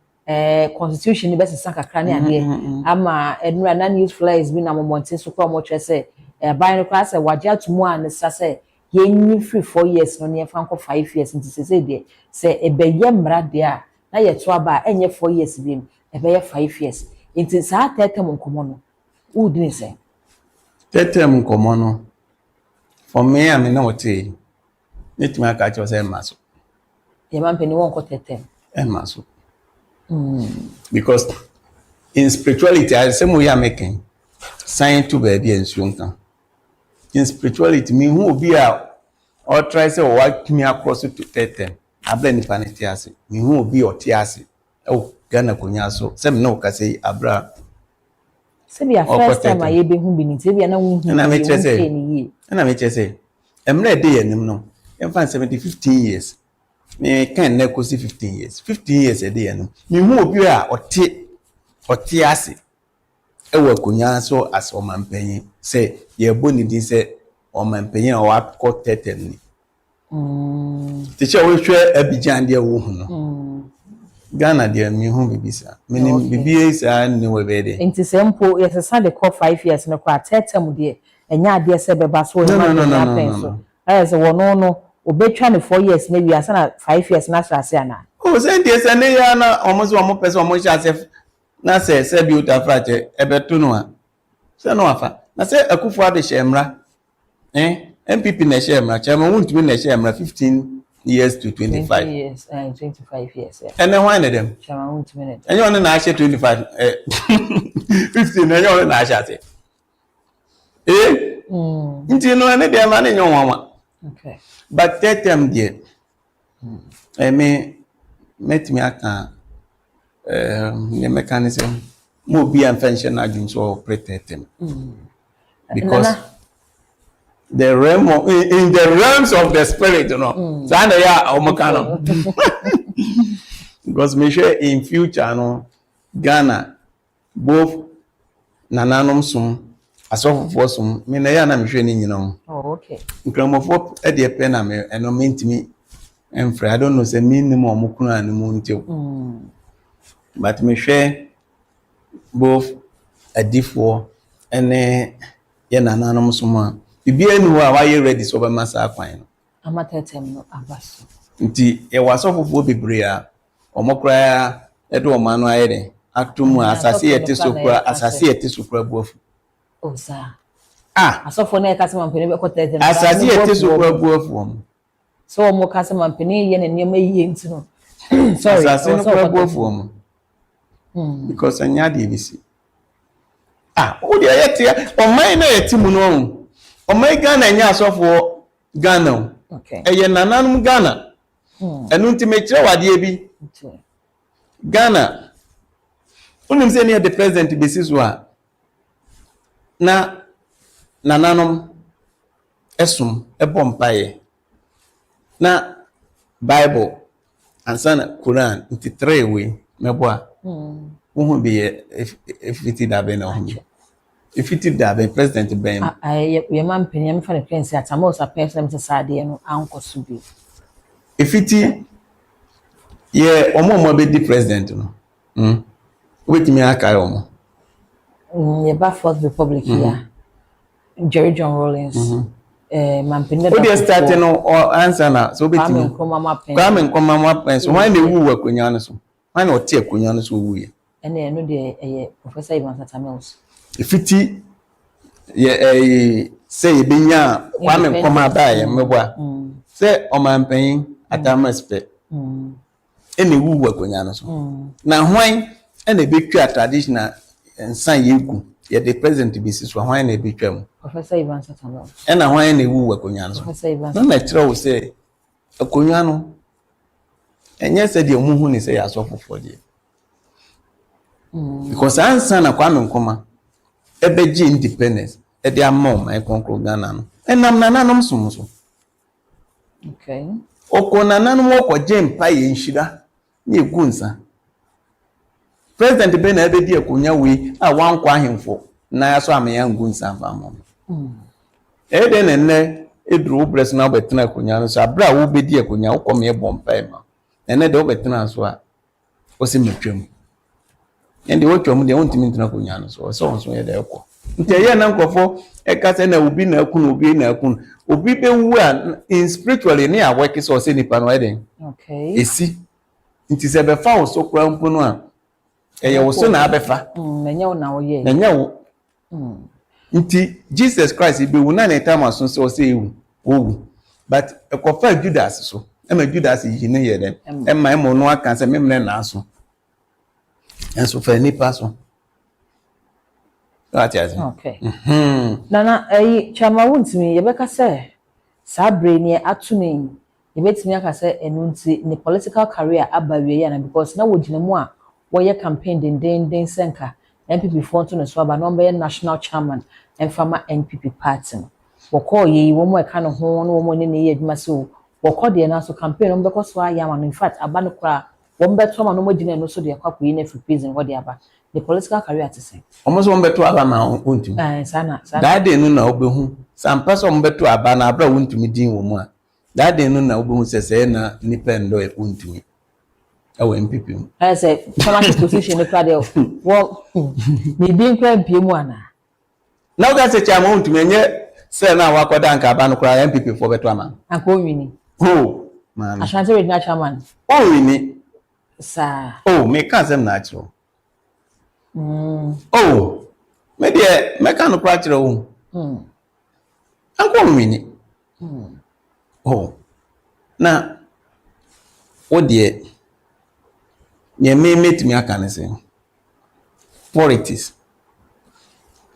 constitution ni be sesa kakra ne ade ama enura na news flyers bi na momontin so kwa mo twese ban no kwa say waje atumu an sa say ye nyi free 4 years no ne fa nko 5 years nti se de say ebeye mra de a na ye to aba enye 4 years bi ebeye 5 years nti sa tetem nkomo no udi ni say tetem nkomo no for me am na wote netimi aka cho say maso ye man peni won ko tetem maso because in spirituality I say mo ya making sign to be nsuo nkan in spirituality me hu obi a or try say what me across to 10 abla nipa ne te ase me hu obi o te ase oh Ghana konya so se me no ka say abra se be first time aye be hu bi ni te be na hu hu na me che say emre de yenim no em fan 15 years me kan na ko 15 years 15 years e de yenim me hu obi a o te ase e wa konya so as o mampanyin say ye boni din say o mampanyin o akọ 30 ni teacher we hwe Abidjan de wo hu no Ghana de me hu bibisa me ni bibi sa ni we be de enti sempo yes sa de call 5 years no kwa tetem de enya ade se beba so e ma na pen so as wono no obetwa ne 4 years na wi asa na 5 years na sase ana o se de se ne ya na omo person omo sha se na se bi utafrache ebeto no a se no afa na se Akufo ade shemra MPP na shemra chairman wuntumi na shemra 15 years to 25 20 years 25 years and then why na dem chairman wuntumi na enyo on na ashe 25 15 enyo on na ashe nti no ne dem na enyo wanwa okay but that time there me aka the mechanism mo be and function adjun so operate them because the realm of, in the realms of the spirit, you know. So I ya omokano. Because me sure in future, no, Ghana, both nananom sum, asofo sum, me na ya na me sure ni nyina. Oh, okay. Nkramofo e de pe na me eno mentimi emfra. I don't know say me ni mo omokunu animu ntio. But me sure both adifo ene ye nananom sum bibia ni ho a wa ye ready so be masa akwan no amatetem no abaso nti e wasofofo bebre a omokra e do ma no ayere atumu asase yete sokura buafu oza asofo na e kasema mpene be kotetem asase yete sokura buafu so omo kasema mpene ye na niam yiye nti no sorry asase no sokura buafu because anya de bisi o de yete o mai na yete mu no my Ghana nya asofo Ghana okay eye nananum Ghana enu nti me kire wade bi Ghana unim se ne the president besiso a na nananum esum ebompaye na Bible ansana Quran nti 3 we mebo a wo be efiti da be na ho ifiti da be president ben ye man penya me fa ne prince atama sa person me sade no ankoso bi ifiti ye omo be di president no wetimi aka omo ye ba Fourth Republic ya Jerry John Rawlings man penya o dey start no answer na so betimi Kwame Nkrumah pen so why na wu akonya no so why na o tie akonya no so wu ye ene no de Professor Ivan Satamels ifiti ye say binya Kwame Nkrumah ba ye meboa say o man pen atamaspe ene wu akonya no so na hwan ene betwa traditional ensan yegu ye the president bisi so hwan na betwa mu Professor Ivan Satamels ena hwan ene wu akonya no so Professor Ivan na kire wo say akonya no enye say de mu hu ni say asofofo de because ansa na Kwame Nkrumah ebeji independence e dey amom my konkro Ghana no enam nananom so okay oko nananom okje mpa ye nhira na egunsa president be na ebedi akonya we a wankwa ahemfo na aso ameya ngunsa fa amom e dey nenne eduru obres na obetena akonya no so abra wo bedi akonya ukom ye bompa e ma ene de obetena so a osimetwam ende wotwam de wontimi ntena akonya no so ye de ekọ nti ye na nkofo e ka se na obi na akunu obi be wu a in spiritually ne a work so se nipa no eden okay esi nti se be fa wo so kura mpo no a e ye wo so na abefa menye wo na wo ye menye wo nti Jesus Christ be wu na na time aso so se ewu owu but e kofa Judas so e ma Judas yi ne ye den e ma mo no aka se memne na aso enso fa nipa so okay nana chama wuntimi ye beka se sabre ne atune ebetimi aka se enu nti ne political career abawie ya na because na wogina mu a woye campaign den senka NPP fonto no so aba no be national chairman emfama NPP party no wokọ ye wo mo eka no ho no wo mo ne ye adwuma so wokọ de na so campaign no be ko so aya man in fact aba no kra wo mbeto ma no mo gina no so de akwa yi na free prison wo de aba the political career at say almost one beto aba na ontumi sana that day no na obehu some person beto aba na abra wontumi din wo mu a that day no na obehu sese na nipa ndo ontumi awo MPP mu I say former position no kra de wo ni din kra mpie mu ana na ga se chama ontumi enye se na wakoda nka aba no kra MPP for beto ama anko wini man Ashanti regional chairman wini sa me can say na achiro me de me kan no kra achiro wo anko wini na o de ye me metimi aka ne se politics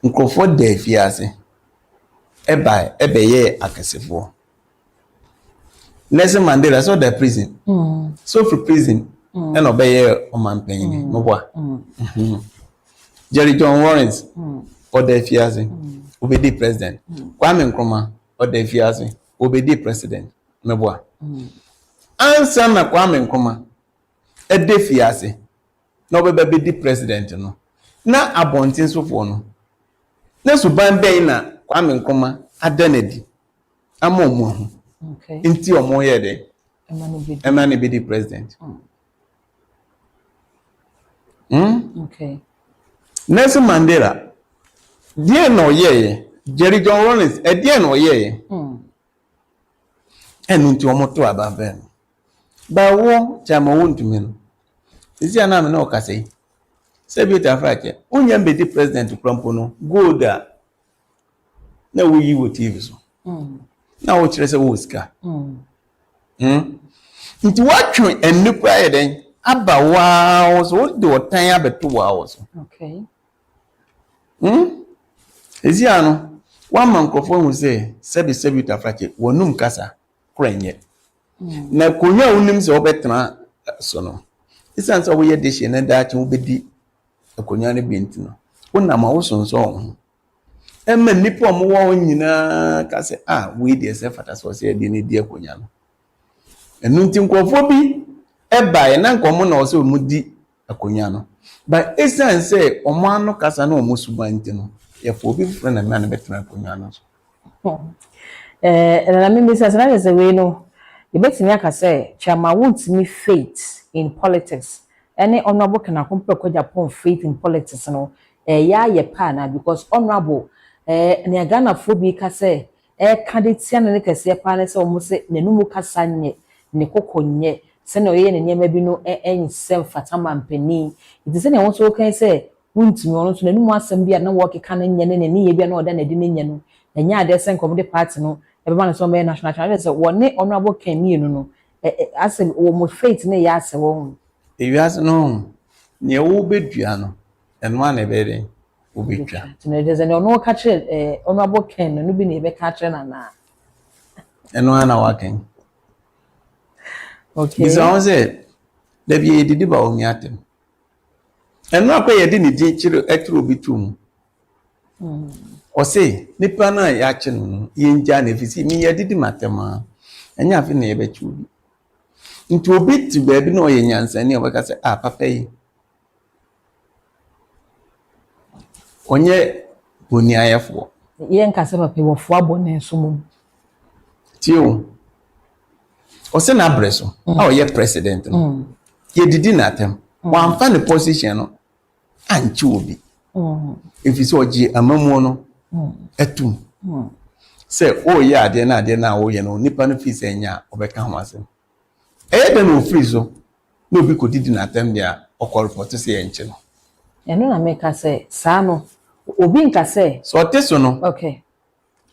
nkrofo de fiase ebe ye akesefo Nelson Mandela so the prison so for prison and obey o man pain no boa Jerry John Lawrence or the fiase obedi president Kwame Nkrumah or the fiase obedi president no boa answer na Kwame Nkrumah e de fiase no be di president no na abontin so for no na suban ben na Kwame Nkrumah adanadi amomo ho okay inti omo ye de emani be di president okay Nelson Mandela die no ye Jerry John Lawrence e die no ye enu nti omo to aba ben ba wo chama wontumi no isi ana me na okasei se bi ta frache unya be di president krampo no golda na wo yi wo TV so na wo kire se wo sika nti watwe ennipa ye den aba wa so de otan abeto wa so okay ezi ano wa man krofo hu se bi ta frache wonum kasa krenye na konya unim se obetena so no isan so wo ye de hye na daache wo bedi akonya ne binti no wona ma wo sonso ho emma nipa mo wo nyina ka se we de se fata so se de ne di akonya no enu nti nkofo bi eba na nkomo na wo se mu di akonya no ba isan se omo ano kasa na omo subanti no ye fo bi fura na me na betena akonya no so na me business na se we no ebetimi aka say chama wontimi faith in politics any honorable kana compare ko Japan faith in politics no ya ye pa na because honorable ne Ghana fo bi ka say ka de tia ne kase pa na say o mo se nenumu kasa nye ne kokonye se na oye ne nyema bi no ensem fatama mpani it is na won so kan say wontimi ono so nenumu asem bi na wo keka na nye ne ye bi na oda na di ne nye no nya ade sen kom de party no everyone is on national channel so one honorable can mienu no as wo mo faith na ya ase wo ewiase no ne wo bedua no eno na be den wo betwa tene de ze no ka kire honorable can no bi na be ka kire na eno na waken okay bisa on say da bi edidi ba omi atem eno akwa ye di ni din kire etro bitum o say nipa na ya che no ye nja na efisi mi ye didi matema enya afi na ye bechu bi nti obi ti ba bi na o ye nyansa ni o beka say papa yi onye boni ayefo ye nka se papa wo fo abone so mum tio o say na breso o ye president no ye didi na atem wan fa ne position no anchi obi efisi oji amamu no etum se o ye ade na wo ye no nipa no fi se nya obeka ho asem de no free so no bi ko didi na tem dia o report se ye nche no eno na make say sa no obi nka say so teso no okay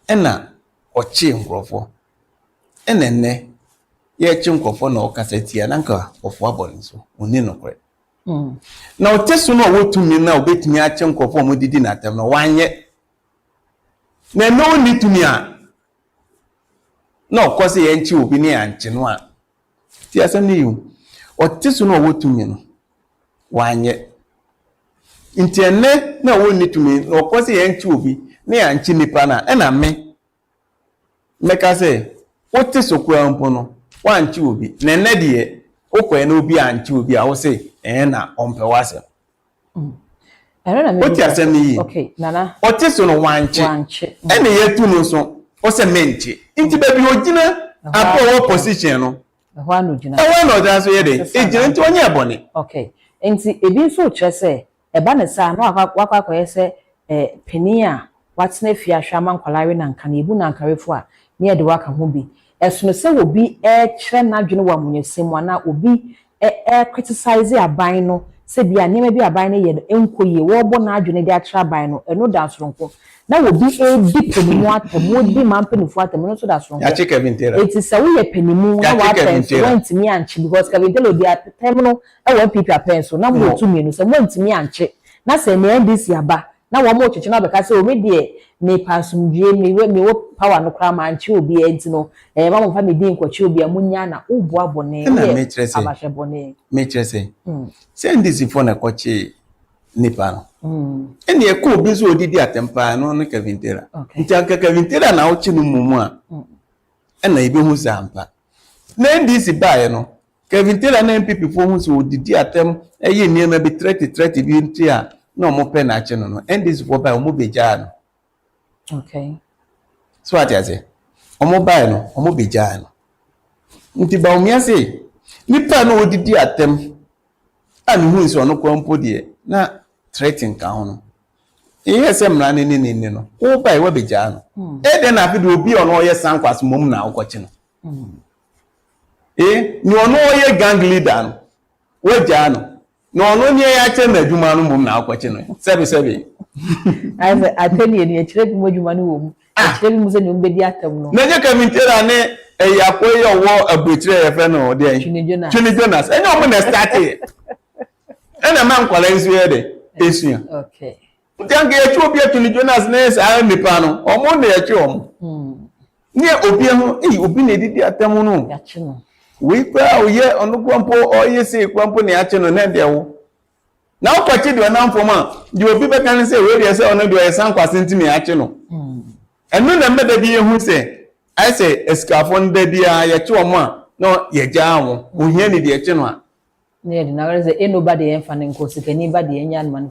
na ochi nkrofo nne ye chi nkrofo na okasa tia na nka ofo abon so oni no kore na oteso no wotumi na obetumi a chi nkrofo mo didi na tem no wanye na no ni tumi a na okosi ye nchi obi ne anchi no a ti asem ne yu otiso no wotumi no wanye nti ene na wonni tumi na okosi ye nchi obi ne anchi nipa na na me meka se otiso kwa mpo no wanchi obi na ene de okwa na obi anchi obi a wo se na ompe wase Oti asem ni okay nana otiso no wanchi ene yetu no so o se menchi nti baby ogina apo position no ho anu gina no da so ye de ejina nti onye bone okay nti ebi nso kire se eba ne sa no akwa se peni a watena fi ahwa nkwalare na nka na ebu na nkarefo a ne ye de waka ho bi esono se obi kire na adwene wa munyesem ana obi criticize aban no se bia neme bi aban no ye enkoye wo bo na adwene de akira aban no eno da soronko na obi di penimu atemu di mampenifo atemu no so da soronko ya cheke vintera eti se wo ye penimu na wa penso wantimi anchi because kavintelo di atemu no e wo pipi apenso na mo tumi no se wantimi anchi na se ne ndc aba na wo mo cheche na beka se o me de me pasumdie me wo power no kra ma anchi obi enti no ma mo fa me di nkwachi obi amunya na obu abone abahye bone me trese se ndc fo na kwachi nipa no ene ye ko bi so odidi atempa no ne kavintera nti anka kavintera na ochi no mumu a ena ibe hu zampa na ndc bae no kavintera na MPP fo hu so odidi atem eye niema bi 30 bi nti a na omo pe na ache no ndc fo bae omo beja no okay so ati ase omo bae no omo beja no nti ba omia se nipa no odidi atem ani hu so no kwampo de na threatening ka ho no ihe se mra ne no wo bai wa beja no de na afi obi ono ye sankwas mom na akochi no ni ono ye gang leader no weja no no ono ne ya che na adwuma no mom na akochi no sebe I tell you ni chire bi modwuma no wo mu chire bi mu se ni ombedi atam no na je kamintera ne yakoye owo abuchire ye fe no de Chini Jonas enye omo na start ena man kwala nsu ye de esuya okay ntange ya chuo bia Chini Jonas na sa nipa no omo na ya chuo ni obi ho obi na edidi atam no ya chi no we kwa oye onukwampo oye se kwampo na ya chi no na de wo na okwachi de na mfoma di obi be kan se we de se ono de oye san kwase ntimi ya chi no enu na mbeda bi hu se I say escafo nda bia ya chi omo a no ye ja wo ohia ni de chi no a ne de na were say nobody enfa ne nkosi kani ba de enya man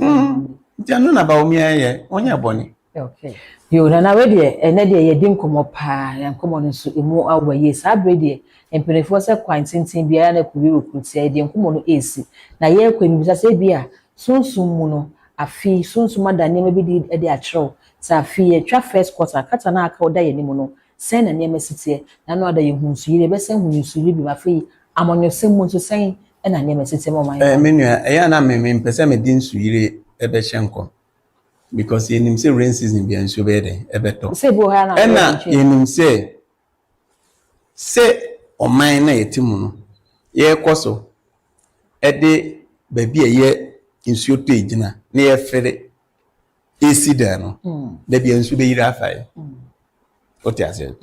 janu na ba omi aye onya boni okay yo na we de ene de ye din komo pa ya komo no so emu awaye sa bre de empenefo se kwantintin bia na kubi okuti de komo no esi na ye kwemibisa se bia sunsun mu no afi sunsun madane ma bi de akyerew sa afi ye twa first quarter kata na aka oda ye ni mu no sen na niam sitie na no ada ye hunsuire be sen hunsuire bi ma fi amonyosem mu so sen na niam sitie mo man menua eya na me pese me din suire ebe hyenko because yenim say rain season bi anso be de ebe to se bo ha na na yenim say oman na yetimu no ye koso ede baby eye insuo to ejina na ye fere esi da no da bi anso be yira afai oti ase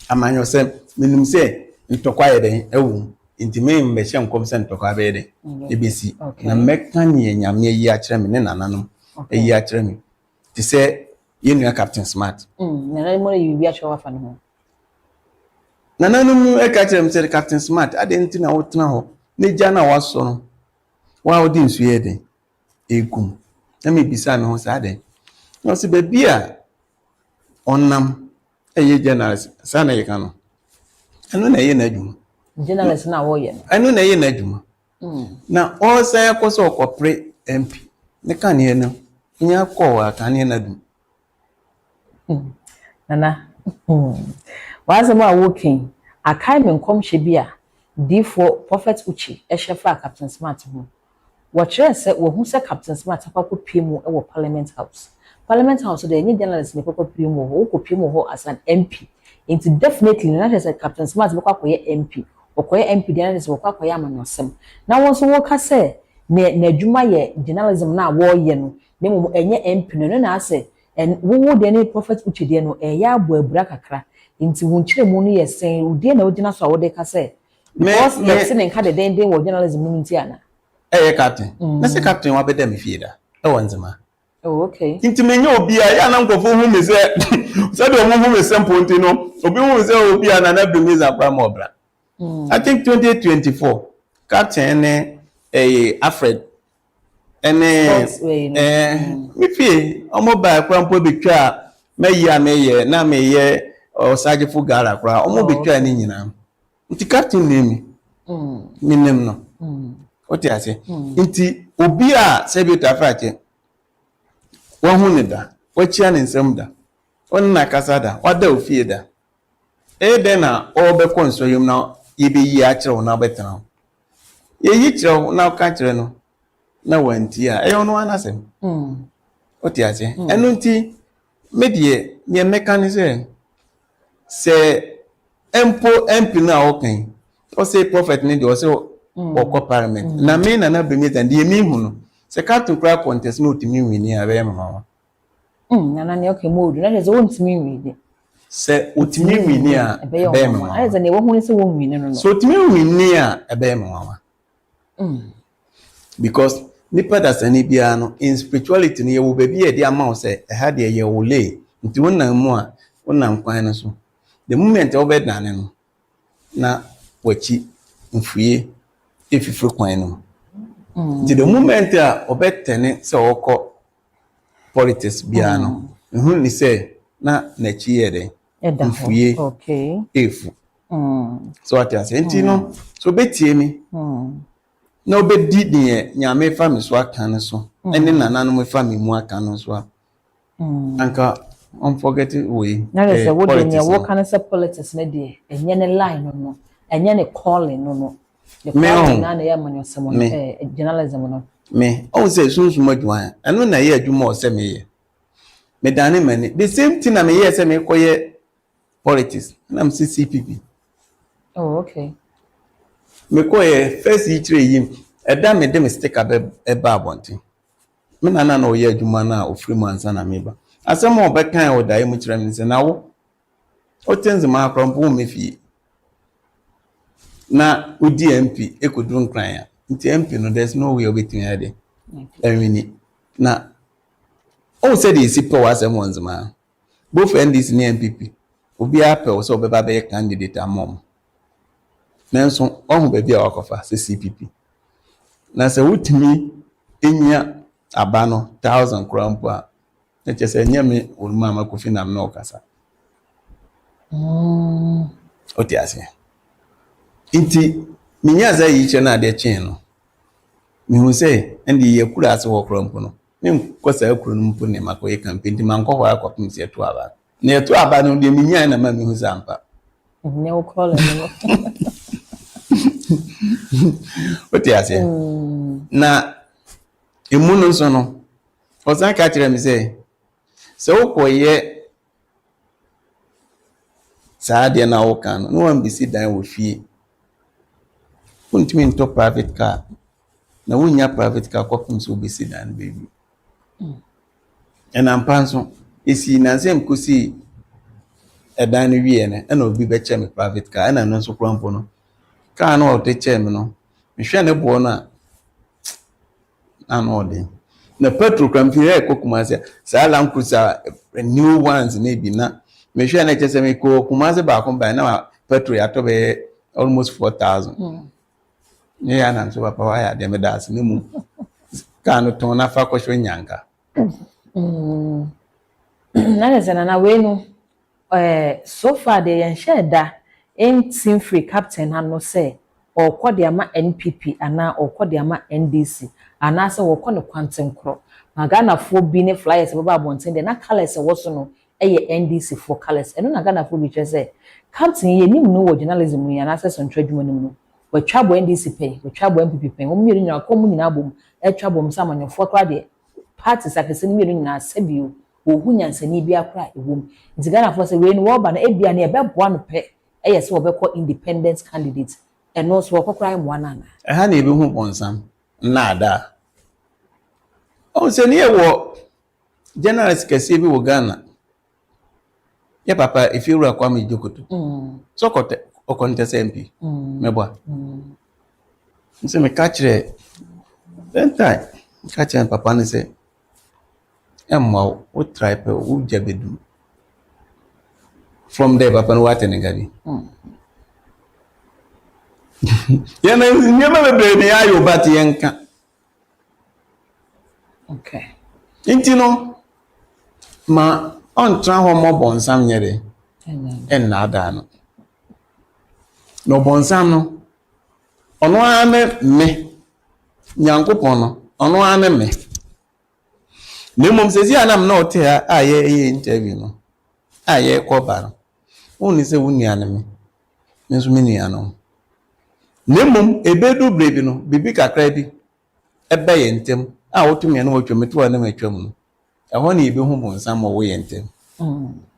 amanyo se menim say ntokwa ye den ewu intime me hyenko se ntokwa be de ebesi na meka ne nyame yi a kire me ne nananom yi a kire me ti se yenua Captain Smart na mo yi bi a kire wa fa ne ho nananom e ka kire me se Captain Smart ade nti na wotena ho ne gya na waso no wa odi nsu ye den egum na me bisa me ho sa ade no se be bia onam eye journalist sa na ye ka no eno na ye na adwuma journalist na wo ye no eno na ye na adwuma na o sa yakoso okopre MP ne ka ne no nya ko aka ne na dum nana wazama working akai men komhye bia D4 Prophet Uchi ehyefa Captain Smart ho watchere se wo hu se Captain Smart akwa piemu e wo Parliament House de any journalist ne akwa piemu ho ko piemu ho as an MP into definitely na say Captain Smart be kwa MP okoye MP de na say wo kwa amanosem na won so wo ka se na adwuma ye journalism na wo ye no ne mo enye MP no na ase and wo de ne prophet uche de no ya abo abura kakra nti wo nkyere mu no ye sen udi na ogina so wo de ka say because the thing nka de den wo journalism no nti ana captain na se captain wa beda me fie da e wonzema oh okay nti menye obi a ya na nkofo hu me se se de omo hu me se mponti no obi hu se obi a na brimiza pra mo bra I think 2024 captain ne Alfred ene mi fie omo ba kwa mpo betwa meyi a meye na meye osagefo gara kra omo betwa ni nyina nti captain name minim no oti ase nti obi a sebita fache wo hu ne da wo chia ne nsem da onna kasa da wada ofie da de na obe konso yum na yebe yi a kire wo na betena ye yi kire wo na ka kire no na wanti a ono anasem oti ase enu nti medie ne mechanism se empo empi na okan o say prophet ni de o say okọ parliament na me na brimiza de mi hu no se ka to kra contest no timi wini a be mama na ne okay modu na je won timi wini se otimi wini a be mama ai ze ne wo hu ni se wo wini no so otimi wini a be mama because nipa da sani bia no in spirituality ne ye wo ba bi e de ama o se e ha de ye wo le nti wonnan mu a wonnan kwan no so the moment e wo be dane no na wachi mfuye efifiri kwan no the moment a obetene se okọ politics bia no hu ni se na chi yede mfuye okay efu so ati ase nti no so betie mi na obedi de nyame fa me so aka ne so ene nananu me fa me mu aka no so anka unforget we na le se wo de ne wo kan se politics na de enye ne line no enye ne calling no the calling na ya manyo samo journalism no me o say sunsun adwan eno na ye adwuma o se me ye me dane mani the same thing na me ye se me koye politics na am CCPP oh okay me koye first yichire yim eda me de me stick eba abonti me na o ye adwuma na ofiri mu ansa na me ba asem o bekan o dai mu kire me se na wo o tenzi ma akrompo me fie na udi MP ekodu nkran ya nti MP no there's no way obetin ya de enwini na o said is people was emonzima both NDC ni MPP obi apel so obeba be candidate amom nanso ohun be bia wakofa se CPP na se wutimi enya aba no 1000 krampo a na chese nyame oluma makofi nam na okasa oti ase inti minya za yi che na de chen no mi hu se ndi ye kura ase wo krampo no mi kosa akuru no mpo ne makoye campaign di man ko wa akopim se to aba na to aba no de minya na ma mi hu zampa ne wo call no oti ase na imunu nso no o san ka kire mi se wo koye saade na wo kan no wan bisi dan wo fie untimi nto private car na wunya private car kopim so bisi dan baby ena mpanso esi na nsem kosi edan no wie ne ena obi be che me private car ena no so krampo no car no o te che me no me hwe ne bo na ano de na petrol krampi e kokuma se sa la nkusa new ones na bi na me hwe na che se me ko kuma se ba kon ba na petrol ya to be almost 4000 ne ya na so papa wa ya de me das ne mu ka no ton na fa ko hwe nyanka na le zana na we no so far the yan share da in team free captain no say okọ de ama NPP ana okọ de ama NDC ana say okọ ne kwanten kro na Ghana fo bi ne flyers baba abonten de na colors wo so no NDC for colors eno na Ghana fo bi che say captain ye nim no wo journalism ya na say central adwuma nim no we twabo NDC pay we twabo NPP pay wo mmiri nyina ko mu nyina bom twabo msa manyofo kra de parties akese ni mmiri nyina sabio ohu nyansani bi akra ewom nti Ghana fo say we no wo ba na ebia na ebeboa no pe yes wo be call independent candidate and also okokra mo anana ha na ebi hu bonsam na ada o se ne wo Generalist kɛseɛ bi wɔ Ghana. Yɛ papa Efiewura Kwame Jokoto. So ɔkɔntɛsɛ MP. Mɛboa. Nse me ka kyerɛ time ka kyerɛ papa ne sɛ ɛmma wo try pɛ wo gya bedum. From there papa no wate ne gabi. Yɛn na nyɛma bebree ne ayo bat yɛnka. Okay. Nti no ma ɔntra hɔ mɔ bɔnsam nyɛre. Ɛnna ada no. No bɔnsam no ɔno ara ne me Nyankopɔn no ɔno ara ne me. Ne mmom sɛ si anam na ɔte ha a yɛ interview no a yɛ kɔba no. Woni sɛ wo nua ne me. Me nso me nua no. Ne mmom ebedu brebi no bibi kakra bi ɛbɛ yɛ ntem a wotumi na wɔtwa me to na matwa mu no. Ɛhɔ na ebi hu bɔnsam wɔ yɛ ntem.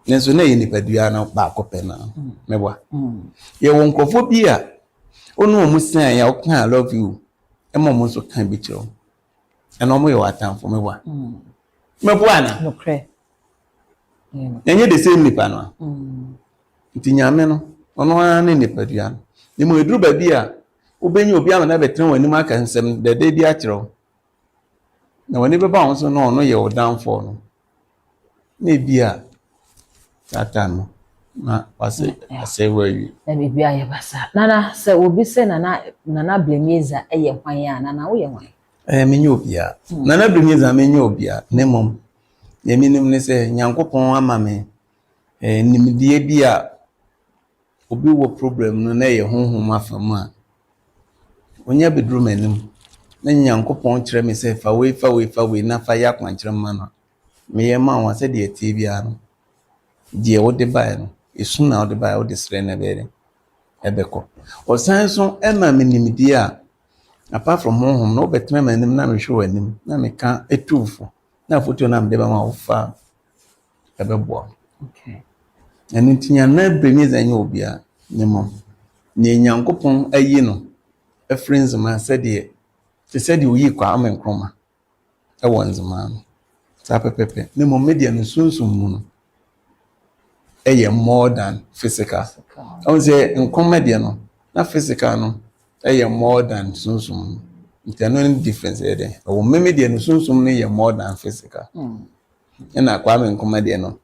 Ne nso na yɛ nipadua no ba akɔpɛ na. Mɛboa. Yɛ wɔ nkrɔfo bi a onu omu san ya o kan love you. Ɛma mo nso kan bi kyerɛ. Ɛna ɔmo yɛ watamfo mɛboa. Mɛboa na. Nokre. Enye the same nipa no. Nti nyame no ɔno ara ne nipadua no. Ne mo eduru ba bi a obenyi obi ama na betre w'anim aka nsɛm dede bi akyerɛ. Na w'ani bɛba wo nso no ɔno yɛ wo downfall no. Na ebi a satan no na wase wayi. Na bibi aye basa. Nana se obi se nana Blemeza eye hwan ya nana wo ye hwan. Menye obia. Nana Blemeza menye obia. Ne mom. Ye minim ne se Nyankopɔn ama me nimdie bi a obi wo problem no na ye honhom afam a. Onya beduru manim. Na Nyankopɔn kyerɛ me se fa we na fa ya kwankyerɛ ma no. Me ye ma wa se de tie bia no. Die wo de bae no. Esu na wo de bae wo de sre na bere. Ebeko. Osan so ema me nimdie a apart from honhom no betime manim na me hwe wanim na me ka etufo. Na foto na me de ba ma wo fa ebebo. Okay. Enu tinya na Blemeza nya obia ne mom. Ne Nyankopɔn ayi no. Friends ma said uyi kwa amenkroma e wonzima no sa pepepe ne mo media no sunsun mu no e more than physical on say nkroma de no na physical no e more than sunsun there no difference there o media no sunsun no e more than physical na kwa amenkroma de no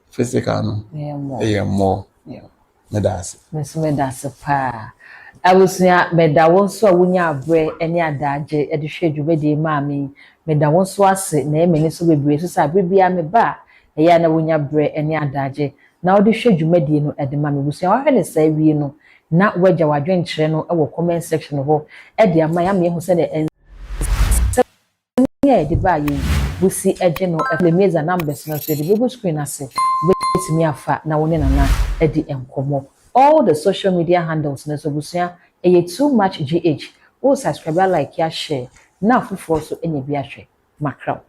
physical no e more medase pa Awusia meda wonso a wonya abre ene adaje e de hwe dwubedi maami meda wonso ase na emeni so bebre so sa brebia me ba eya na wonya abre ene adaje na wo de hwe dwumadi no e de maami busia wa hwe ne sa wie no na wagya wadwen kyerɛ no e wo comment section ho e de ama ya me hu se ne e de ba yi busi eje no Blemeza numbers no so de begu screen ase betimi afa na woni nana e di enkomo. All the social media handles na sobusia too much GH. O subscribe, like, ya share. Na fufu so enye bi ahwe. Makraw.